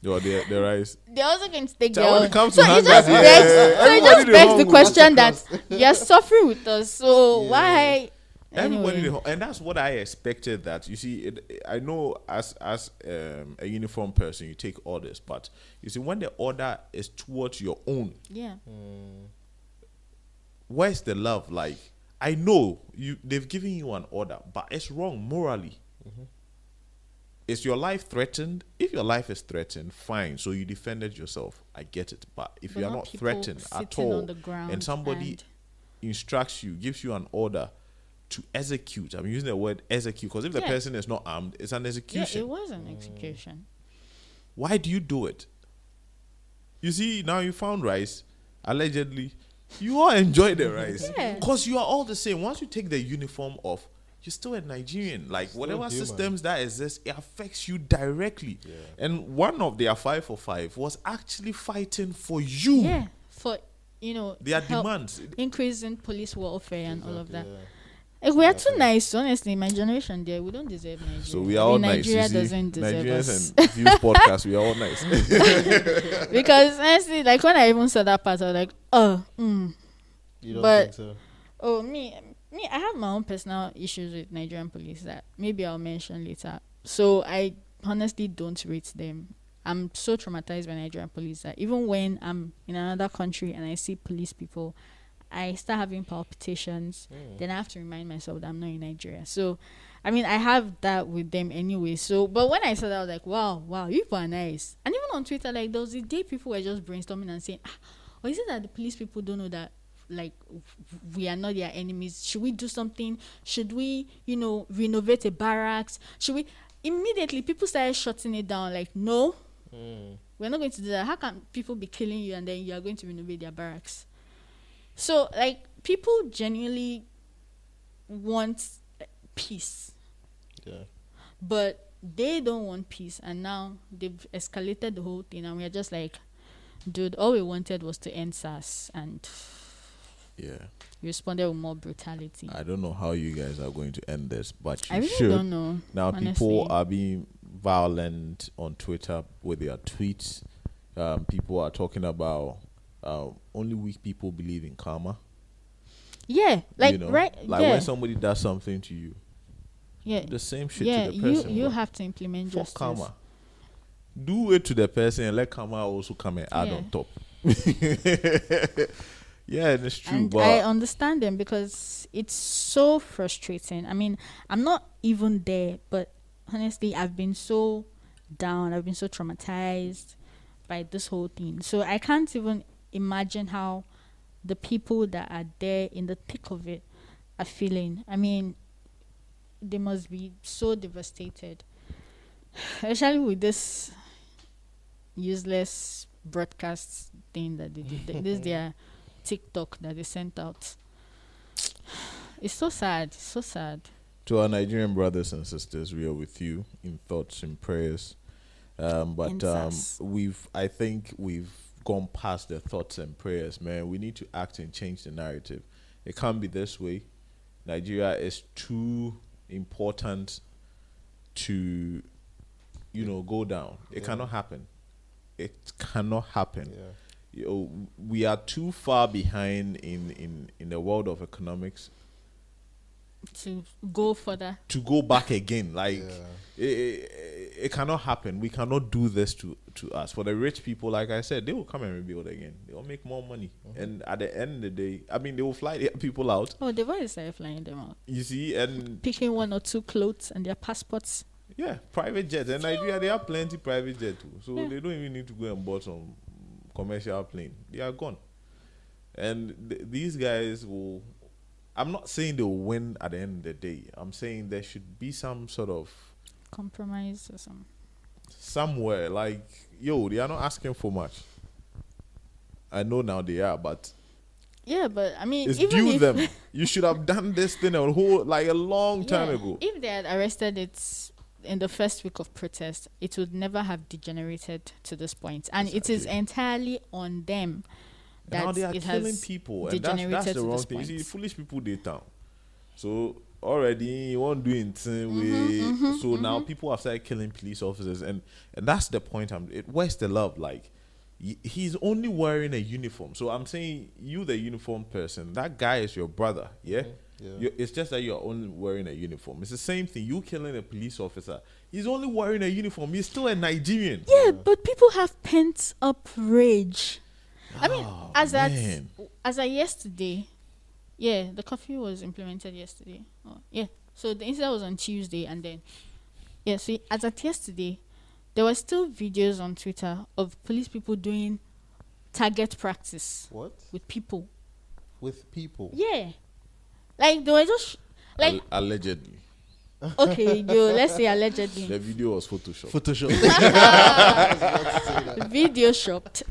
[SPEAKER 1] Yo, the rice.
[SPEAKER 3] They also came to take
[SPEAKER 1] So
[SPEAKER 3] their.
[SPEAKER 1] when
[SPEAKER 3] own.
[SPEAKER 1] it comes
[SPEAKER 3] So
[SPEAKER 1] to
[SPEAKER 3] it just
[SPEAKER 1] hunger,
[SPEAKER 3] begs. So it
[SPEAKER 1] everybody
[SPEAKER 3] just
[SPEAKER 1] dey
[SPEAKER 3] begs the
[SPEAKER 1] hungry.
[SPEAKER 3] question that you're suffering with us. So why?
[SPEAKER 1] Everybody,
[SPEAKER 3] Anyway.
[SPEAKER 1] and that's what I expected. That you see, I know as a uniform person, you take orders, but you see, when the order is towards your own,
[SPEAKER 3] Yeah.
[SPEAKER 1] where's the love? Like, I know they've given you an order, but it's wrong morally. Is your life threatened? If your life is threatened, fine. So you defended yourself. I get it. But if
[SPEAKER 3] But
[SPEAKER 1] you are
[SPEAKER 3] not
[SPEAKER 1] not
[SPEAKER 3] people
[SPEAKER 1] threatened at
[SPEAKER 3] sitting
[SPEAKER 1] all,
[SPEAKER 3] on the ground
[SPEAKER 1] and somebody
[SPEAKER 3] and-
[SPEAKER 1] instructs you, gives you an order to execute. I'm using the word execute because if the
[SPEAKER 3] Yeah.
[SPEAKER 1] person is not armed, it's an
[SPEAKER 3] Yeah,
[SPEAKER 1] execution.
[SPEAKER 3] it was an execution.
[SPEAKER 1] Why do you do it? You see, now you found rice, allegedly. You all enjoy the rice.
[SPEAKER 3] Yeah.
[SPEAKER 1] Because you are all the same. Once you take the uniform off, you're still a Nigerian. Like,
[SPEAKER 2] Still
[SPEAKER 1] whatever
[SPEAKER 2] human.
[SPEAKER 1] systems that exist, it affects you directly.
[SPEAKER 2] Yeah.
[SPEAKER 1] And one of their 5 for 5 was actually fighting for you.
[SPEAKER 3] Yeah, for
[SPEAKER 1] Their
[SPEAKER 3] help,
[SPEAKER 1] demands.
[SPEAKER 3] increase in police welfare and all of that.
[SPEAKER 2] Yeah.
[SPEAKER 3] If we are too nice, honestly, my generation there, we don't deserve Nigeria.
[SPEAKER 1] So we are all nice.
[SPEAKER 3] Nigeria
[SPEAKER 1] You see,
[SPEAKER 3] doesn't deserve
[SPEAKER 1] Nigerians
[SPEAKER 3] us.
[SPEAKER 1] and Views podcast, we are all nice.
[SPEAKER 3] Because honestly, like when I even saw that part, I was like,
[SPEAKER 2] You don't
[SPEAKER 3] But-
[SPEAKER 2] think so?
[SPEAKER 3] oh, me, I have my own personal issues with Nigerian police that maybe I'll mention later. So I honestly don't rate them. I'm so traumatized by Nigerian police that even when I'm in another country and I see police people, I start having palpitations. Then I have to remind myself that I'm not in Nigeria. So, I mean, I have that with them anyway. So, but when I saw that, I was like, wow, you people are nice. And even on Twitter, like, there was a day people were just brainstorming and saying, or is it that the police people don't know that, like, we are not their enemies? Should we do something? Should we, renovate a barracks? Should we? Immediately, people started shutting it down. Like, no, we're not going to do that. How can people be killing you and then you are going to renovate their barracks? So, like, people genuinely want peace,
[SPEAKER 2] Yeah.
[SPEAKER 3] but they don't want peace. And now they've escalated the whole thing. And we're just like, dude, all we wanted was to end SARS. And
[SPEAKER 1] Yeah.
[SPEAKER 3] you responded with more brutality.
[SPEAKER 1] I don't know how you guys are going to end this, but you
[SPEAKER 3] I really
[SPEAKER 1] should.
[SPEAKER 3] don't know.
[SPEAKER 1] Now,
[SPEAKER 3] honestly.
[SPEAKER 1] people are being violent on Twitter with their tweets. People are talking about only weak people believe in karma.
[SPEAKER 3] Yeah, like, right?
[SPEAKER 1] Like
[SPEAKER 3] yeah.
[SPEAKER 1] when somebody does something to you,
[SPEAKER 3] Yeah.
[SPEAKER 1] the same shit
[SPEAKER 3] Yeah,
[SPEAKER 1] to the person.
[SPEAKER 3] you
[SPEAKER 1] bro.
[SPEAKER 3] have to implement
[SPEAKER 1] Fuck
[SPEAKER 3] justice.
[SPEAKER 1] karma. Do it to the person and let karma also come and add
[SPEAKER 3] Yeah.
[SPEAKER 1] on top. Yeah, and it's true.
[SPEAKER 3] And
[SPEAKER 1] but
[SPEAKER 3] I understand them because it's so frustrating. I mean, I'm not even there, but honestly, I've been so down. I've been so traumatized by this whole thing. So I can't even imagine how the people that are there in the thick of it are feeling. I mean, they must be so devastated, especially with this useless broadcast thing that they did. This their TikTok that they sent out. It's so sad. So sad.
[SPEAKER 1] to our Nigerian brothers and sisters, we are with you in thoughts and prayers. But
[SPEAKER 3] Incest.
[SPEAKER 1] I think we've gone past the thoughts and prayers, man. We need to act and change the narrative. It can't be this way. Nigeria is too important to, go down. It cannot happen. It cannot happen.
[SPEAKER 2] Yeah.
[SPEAKER 1] We are too far behind in the world of economics
[SPEAKER 3] To go further.
[SPEAKER 1] to go back again. Like
[SPEAKER 2] Yeah.
[SPEAKER 1] it cannot happen. We cannot do this to us. For the rich people, like I said, they will come and rebuild again. They will make more money. And at the end of the day, I mean, they will fly their people out.
[SPEAKER 3] Oh, they've already started flying them out.
[SPEAKER 1] You see, and
[SPEAKER 3] Picking one or two clothes and their passports.
[SPEAKER 1] yeah, private jets. And Nigeria, they have plenty private jet too. So
[SPEAKER 3] Yeah.
[SPEAKER 1] they don't even need to go and board some commercial plane. They are gone. And these guys will. I'm not saying they will win at the end of the day. I'm saying there should be some sort of
[SPEAKER 3] Compromise or something.
[SPEAKER 1] somewhere like, they are not asking for much. I know now they are, but
[SPEAKER 3] Yeah, but I mean,
[SPEAKER 1] it's
[SPEAKER 3] even
[SPEAKER 1] due
[SPEAKER 3] if
[SPEAKER 1] them. You should have done this thing a long time
[SPEAKER 3] Yeah,
[SPEAKER 1] ago.
[SPEAKER 3] if they had arrested it in the first week of protest, it would never have degenerated to this point. And it is
[SPEAKER 1] Exactly.
[SPEAKER 3] entirely on them that
[SPEAKER 1] Now they are
[SPEAKER 3] it
[SPEAKER 1] killing
[SPEAKER 3] has
[SPEAKER 1] people, and
[SPEAKER 3] degenerated
[SPEAKER 1] that's the
[SPEAKER 3] to
[SPEAKER 1] wrong
[SPEAKER 3] this
[SPEAKER 1] thing. You
[SPEAKER 3] point.
[SPEAKER 1] see, foolish people they town. So already you won't do it way. So now people have started killing police officers, and that's the point. Where's the love? Like, he's only wearing a uniform. So I'm saying, you, the uniform person, that guy is your brother. Yeah. It's just that you're only wearing a uniform. It's the same thing. You killing a police officer. He's only wearing a uniform. He's still a Nigerian.
[SPEAKER 3] Yeah, but people have pent up rage. I mean, as at yesterday, the curfew was implemented yesterday. So the incident was on Tuesday, and then so as at yesterday, there were still videos on Twitter of police people doing target practice.
[SPEAKER 2] What?
[SPEAKER 3] With people.
[SPEAKER 2] With people?
[SPEAKER 3] Yeah. Like, they were just... like
[SPEAKER 1] allegedly.
[SPEAKER 3] Okay, let's say allegedly.
[SPEAKER 1] The video was Photoshop.
[SPEAKER 3] Video shopped.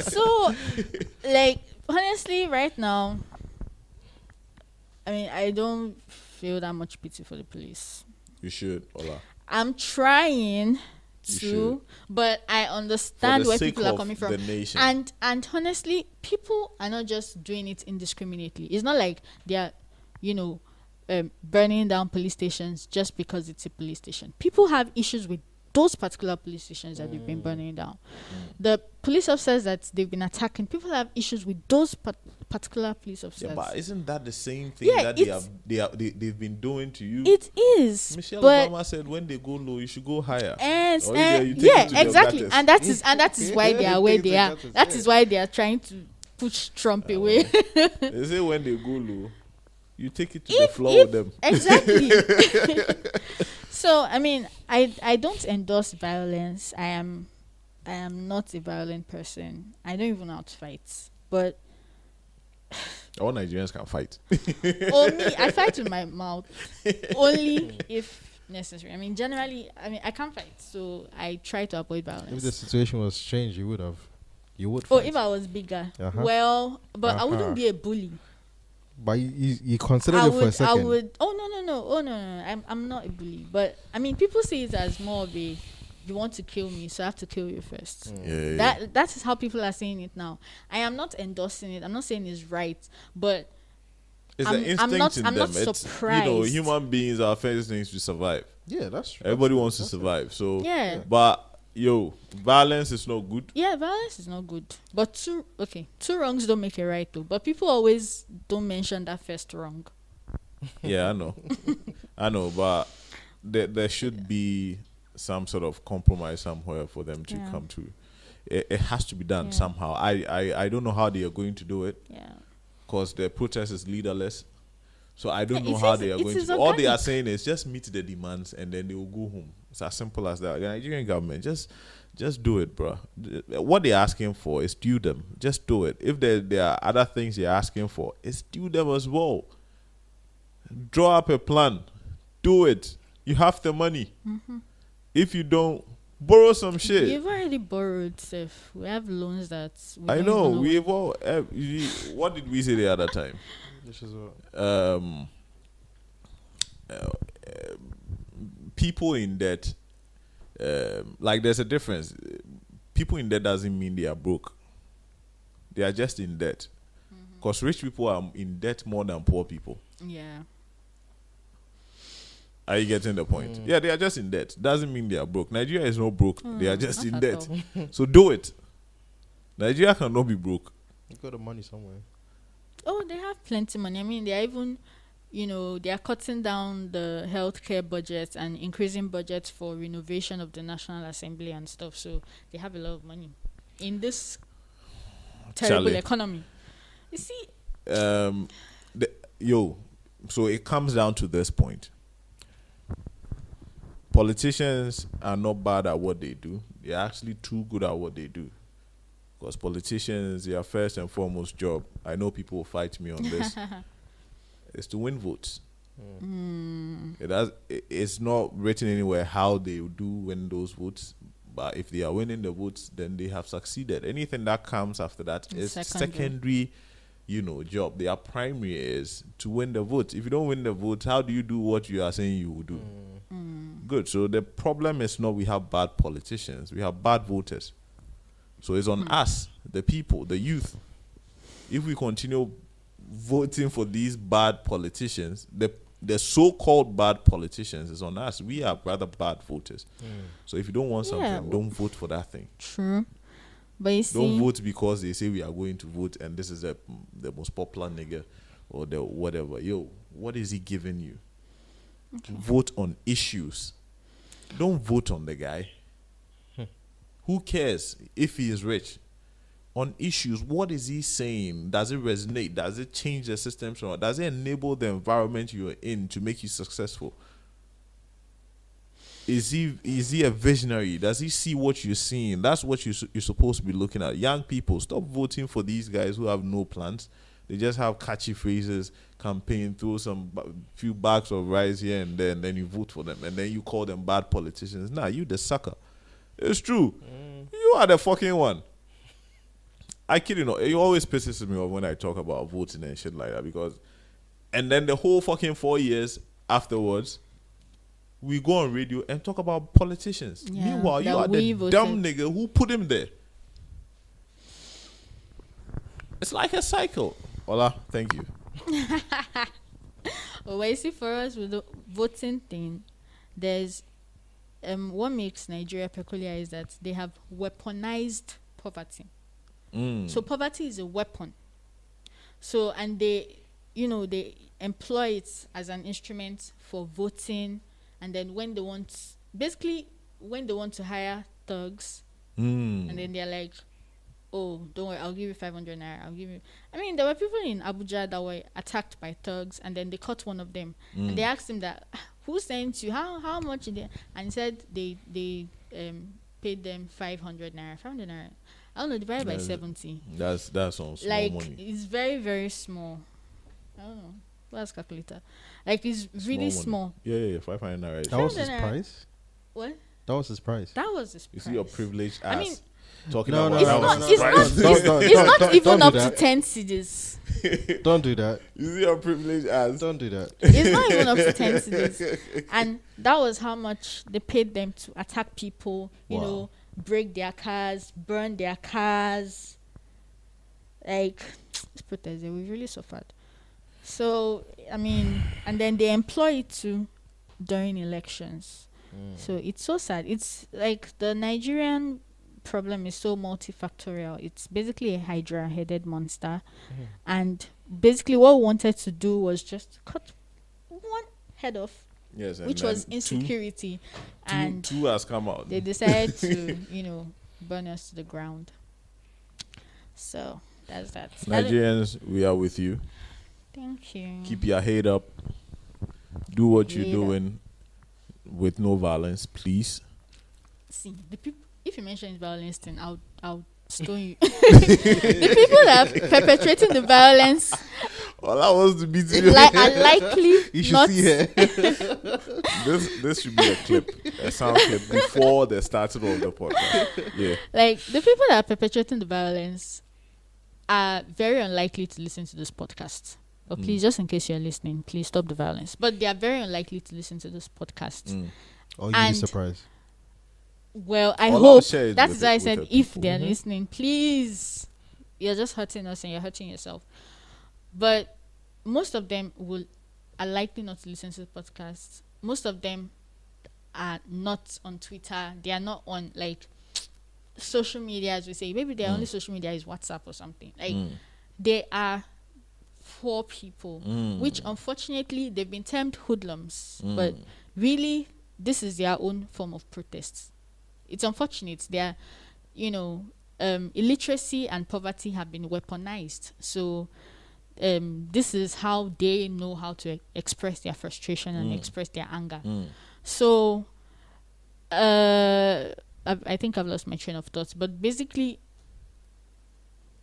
[SPEAKER 3] So, like, honestly, right now, I mean, I don't feel that much pity for the police.
[SPEAKER 1] You should, Ola.
[SPEAKER 3] I'm trying to, but I understand where people are coming from.
[SPEAKER 1] The nation.
[SPEAKER 3] And honestly, people are not just doing it indiscriminately. It's not like they are, burning down police stations just because it's a police station. People have issues with those particular police stations that they've been burning down. The police officers that they've been attacking, people have issues with those particular police officers.
[SPEAKER 1] Yeah, but isn't that the same thing that they've been doing to you?
[SPEAKER 3] It is.
[SPEAKER 1] Michelle Obama said when they go low, you should go higher.
[SPEAKER 3] Exactly. And that is why they are where they are. That is why they are trying to push Trump away.
[SPEAKER 1] They say when they go low, you take it to the floor with them.
[SPEAKER 3] Exactly. So I mean, I don't endorse violence. I am not a violent person. I don't even know how to fight. But
[SPEAKER 1] all Nigerians can fight.
[SPEAKER 3] Me, I fight with my mouth. Only if necessary. I mean, generally, I can't fight. So I try to avoid violence.
[SPEAKER 2] If the situation was changed, you would fight.
[SPEAKER 3] Oh, if I was bigger. Well, but I wouldn't be a bully.
[SPEAKER 2] But you considered it for a second.
[SPEAKER 3] I would. Oh no. I'm not a bully. But I mean, people see it as more of a, you want to kill me, so I have to kill you first. That is how people are saying it now. I am not endorsing it. I'm not saying it's right, but
[SPEAKER 1] it's an instinct in them.
[SPEAKER 3] Not surprised.
[SPEAKER 1] Human beings are first things to survive.
[SPEAKER 2] Yeah, that's true.
[SPEAKER 1] Everybody wants to survive. So but violence is not good.
[SPEAKER 3] Yeah, violence is not good. But two wrongs don't make a right though. But people always don't mention that first wrong.
[SPEAKER 1] Yeah, I know, but there should be some sort of compromise somewhere for them to come to. It has to be done somehow. I don't know how they are going to do it. Yeah. Because the protest is leaderless. So I don't know how they are going to. All they are saying is just meet the demands and then they will go home. It's as simple as that. The Nigerian government, just do it, bro. What they're asking for is due them. Just do it. If there are other things you're asking for, it's due them as well. Draw up a plan. Do it. You have the money. Mm-hmm. If you don't, borrow some shit.
[SPEAKER 3] You've already borrowed, Seth. We have loans that
[SPEAKER 1] I know. We've all. What did we say the other time?
[SPEAKER 2] Which is what?
[SPEAKER 1] People in debt, like there's a difference. People in debt doesn't mean they are broke. They are just in debt. Because rich people are in debt more than poor people.
[SPEAKER 3] Yeah.
[SPEAKER 1] Are you getting the point? Yeah, they are just in debt. Doesn't mean they are broke. Nigeria is not broke. They are just in debt. So do it. Nigeria cannot be broke.
[SPEAKER 2] You got the money somewhere.
[SPEAKER 3] Oh, they have plenty money. I mean, they are even, they are cutting down the healthcare budget and increasing budgets for renovation of the National Assembly and stuff. So they have a lot of money in this terrible economy. You see,
[SPEAKER 1] so it comes down to this point. Politicians are not bad at what they do. They're actually too good at what they do. Because politicians, their first and foremost job, I know people will fight me on this, is to win votes. It's not written anywhere how they do win those votes, but if they are winning the votes, then they have succeeded. Anything that comes after that is secondary job. Their primary is to win the votes. If you don't win the votes, how do you do what you are saying you will do? Good. So the problem is not we have bad politicians, we have bad voters. So it's on us, the people, the youth. If we continue voting for these bad politicians, the so-called bad politicians, is on us. We are rather bad voters. So if you don't want something, don't vote for that thing.
[SPEAKER 3] True. But you see,
[SPEAKER 1] don't vote because they say we are going to vote and this is the most popular nigga or the whatever. Yo, what is he giving you? Okay. Vote on issues. Don't vote on the guy. Who cares if he is rich? On issues, what is he saying? Does it resonate? Does it change the system? Does it enable the environment you're in to make you successful? Is he a visionary? Does he see what you're seeing? That's what you're supposed to be looking at. Young people, stop voting for these guys who have no plans. They just have catchy phrases, campaign, throw some few bags of rice here and then you vote for them, and then you call them bad politicians. Nah, you the sucker. It's true. You are the fucking one. I kid you not. It always pisses me off when I talk about voting and shit like that, because, and then the whole fucking 4 years afterwards, we go on radio and talk about politicians. Yeah, meanwhile, you are the dumb nigga who put him there. It's like a cycle. Ola, thank you.
[SPEAKER 3] Well, you see, for us with the voting thing, there's what makes Nigeria peculiar is that they have weaponized poverty. So poverty is a weapon. So, and they employ it as an instrument for voting. And then when they want to hire thugs, and then they're like, oh, don't worry, I'll give you 500 naira. I mean, there were people in Abuja that were attacked by thugs, and then they caught one of them. And they asked him that, who sent you? How much did they? And he said they paid them 500 naira. 500 naira. I don't know, divided by 70.
[SPEAKER 1] That's on small money.
[SPEAKER 3] It's very, very small. I don't know. What's calculator? Like, it's really small.
[SPEAKER 1] Yeah. 500 naira.
[SPEAKER 2] That was his price?
[SPEAKER 3] What?
[SPEAKER 2] That was his price.
[SPEAKER 3] That was his price.
[SPEAKER 1] You see your privileged ass.
[SPEAKER 3] I mean,
[SPEAKER 1] talking
[SPEAKER 2] no,
[SPEAKER 1] about
[SPEAKER 3] it's not even up to 10 cedis.
[SPEAKER 2] Don't do that.
[SPEAKER 1] You see your privileged ass.
[SPEAKER 2] Don't do that.
[SPEAKER 3] It's not even up to 10 cedis. And that was how much they paid them to attack people, you know, break their cars, burn their cars. Like, these protests, we really suffered. So, I mean, and then they employ it too during elections. So it's so sad. It's like the Nigerian problem is so multifactorial. It's basically a hydra-headed monster. And basically what we wanted to do was just cut one head off.
[SPEAKER 1] Yes,
[SPEAKER 3] which was insecurity. And
[SPEAKER 1] two has come out.
[SPEAKER 3] They decided to, burn us to the ground. So that's that.
[SPEAKER 1] Nigerians, we are with you.
[SPEAKER 3] Thank you.
[SPEAKER 1] Keep your head up. Do what you're doing with no violence, please.
[SPEAKER 3] See, the people. If you mention violence, then I'll stone you. The people that are perpetrating the violence.
[SPEAKER 1] Well, that was the BT.
[SPEAKER 3] Are likely
[SPEAKER 2] you should
[SPEAKER 3] not.
[SPEAKER 2] See her.
[SPEAKER 1] This should be a clip, a sound clip before the starting of the podcast. Yeah.
[SPEAKER 3] Like, the people that are perpetrating the violence are very unlikely to listen to this podcast. But please, just in case you're listening, please stop the violence. But they are very unlikely to listen to this podcast.
[SPEAKER 2] Or you'll be surprised.
[SPEAKER 3] Well, I hope. That is why I said, if they're listening, please. You're just hurting us and you're hurting yourself. But most of them are likely not to listen to the podcast. Most of them are not on Twitter. They are not on, like, social media, as we say. Maybe their only social media is WhatsApp or something. Like, they are poor people, which unfortunately they've been termed hoodlums. But really, this is their own form of protest. It's unfortunate. Their, illiteracy and poverty have been weaponized. So this is how they know how to express their frustration and express their anger. So I think I've lost my train of thoughts. But basically,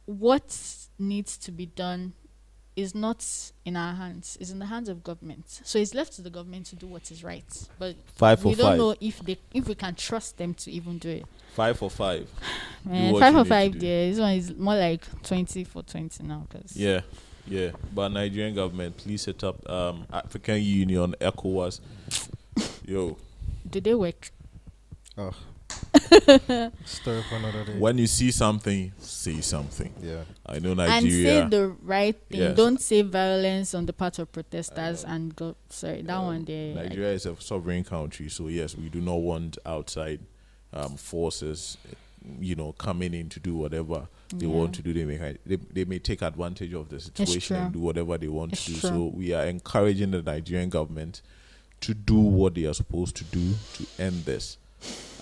[SPEAKER 3] what needs to be done is not in our hands. It's in the hands of government. So it's left to the government to do what is right. But we don't know if we can trust them to even do it.
[SPEAKER 1] 5 for 5.
[SPEAKER 3] 5 for 5. Yeah, this one is more like 20 for 20 now.
[SPEAKER 1] Yeah. But Nigerian government, please set up African Union, ECOWAS. Yo.
[SPEAKER 3] Do they work?
[SPEAKER 2] Oh. Story for another day.
[SPEAKER 1] When you see something, say something. Yeah. I know Nigeria.
[SPEAKER 3] And say the right thing. Yes. Don't say violence on the part of protesters and go. Sorry, that one there.
[SPEAKER 1] Nigeria is a sovereign country, so yes, we do not want outside forces coming in to do whatever they want to do. They may take advantage of the situation and do whatever they want to do. So we are encouraging the Nigerian government to do what they are supposed to do to end this.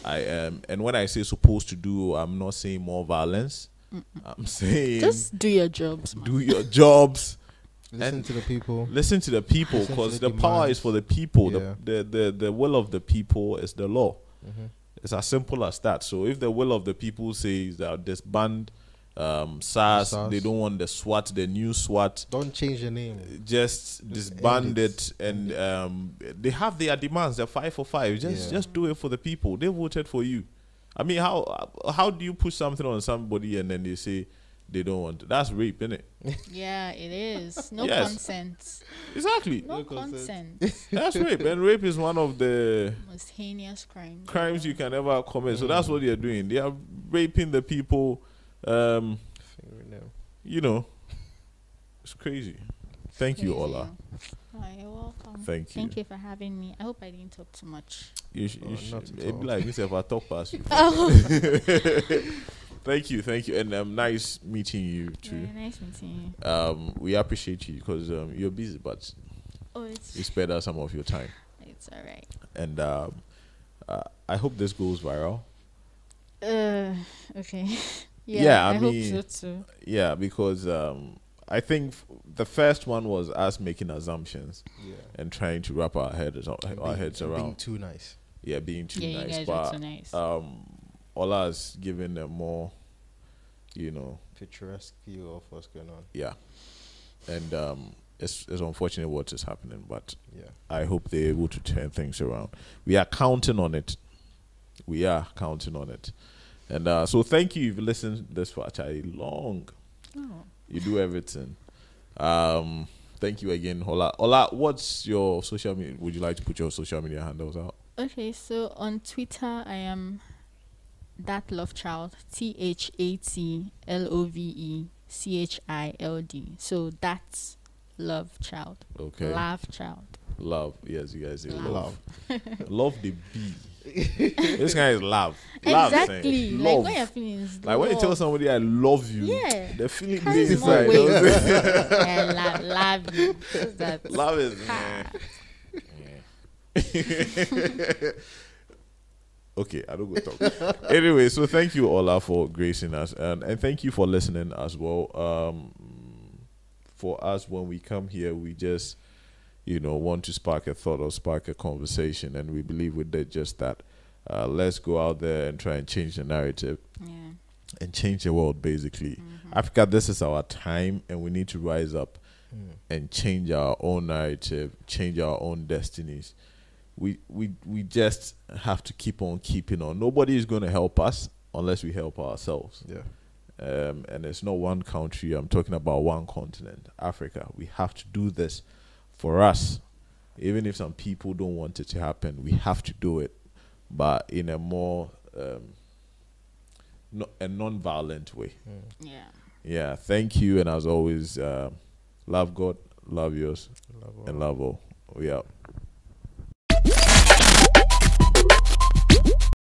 [SPEAKER 1] And when I say supposed to do, I'm not saying more violence. I'm saying
[SPEAKER 3] just do your jobs, man.
[SPEAKER 1] Do your jobs.
[SPEAKER 2] Listen to the people.
[SPEAKER 1] Listen to the people, because the power is for the people. Yeah. The will of the people is the law. Mm-hmm. It's as simple as that. So if the will of the people says that disband SARS, they don't want the SWAT, the new SWAT.
[SPEAKER 2] Don't change the name.
[SPEAKER 1] Just disband it, and they have their demands. They're 5 for 5. Just do it for the people. They voted for you. I mean, how do you push something on somebody and then they say they don't want it? That's rape, isn't it?
[SPEAKER 3] Yeah, it is. No consent.
[SPEAKER 1] Exactly.
[SPEAKER 3] No consent.
[SPEAKER 1] That's rape, and rape is one of the
[SPEAKER 3] most heinous
[SPEAKER 1] crimes you can ever commit. So that's what they are doing. They are raping the people. It's crazy. Thank you, Ola.
[SPEAKER 3] Oh, you're welcome.
[SPEAKER 1] Thank you.
[SPEAKER 3] Thank you for having me. I hope I didn't talk too much.
[SPEAKER 1] You should. It'd be like me if I talk past you. Thank you, and nice meeting you too.
[SPEAKER 3] Yeah, nice meeting you.
[SPEAKER 1] We appreciate you because you're busy, but you spared us some of your time.
[SPEAKER 3] It's all right.
[SPEAKER 1] And I hope this goes viral.
[SPEAKER 3] Okay.
[SPEAKER 1] I
[SPEAKER 3] mean, hope so too.
[SPEAKER 1] Yeah, because I think the first one was us making assumptions and trying to wrap our heads around.
[SPEAKER 2] Being too nice.
[SPEAKER 1] Yeah, being too nice.
[SPEAKER 3] You guys
[SPEAKER 1] but
[SPEAKER 3] too nice.
[SPEAKER 1] Ola has given a more,
[SPEAKER 2] picturesque view of what's going on.
[SPEAKER 1] Yeah, and it's unfortunate what is happening, but I hope they're able to turn things around. We are counting on it. And so thank you if you listened this far. Long.
[SPEAKER 3] Oh.
[SPEAKER 1] You do everything. Thank you again, Ola. Ola, what's your social media? Would you like to put your social media handles out?
[SPEAKER 3] Okay, so on Twitter I am That Love Child, ThatLoveChild. So that's Love Child.
[SPEAKER 1] Okay.
[SPEAKER 3] Love Child.
[SPEAKER 1] Love. Yes, you guys say love. Love the B. This guy is love.
[SPEAKER 3] Exactly.
[SPEAKER 1] Love.
[SPEAKER 3] Like when you're feeling is
[SPEAKER 1] like when you tell somebody I love you, the feeling is inside.
[SPEAKER 3] Love you. That's
[SPEAKER 1] love is okay, I don't go talk. Anyway, so thank you Ola for gracing us, and thank you for listening as well. For us, when we come here, we just want to spark a thought or spark a conversation, and we believe we did just that. Let's go out there and try and change the narrative and change the world, basically. Mm-hmm. Africa, this is our time, and we need to rise up and change our own narrative, change our own destinies. We just have to keep on keeping on. Nobody is going to help us unless we help ourselves.
[SPEAKER 2] Yeah.
[SPEAKER 1] And it's not one country. I'm talking about one continent, Africa. We have to do this for us. Even if some people don't want it to happen, we have to do it, but in a more non-violent way. Yeah. Thank you, and as always, love God, love yours, and love all. We out.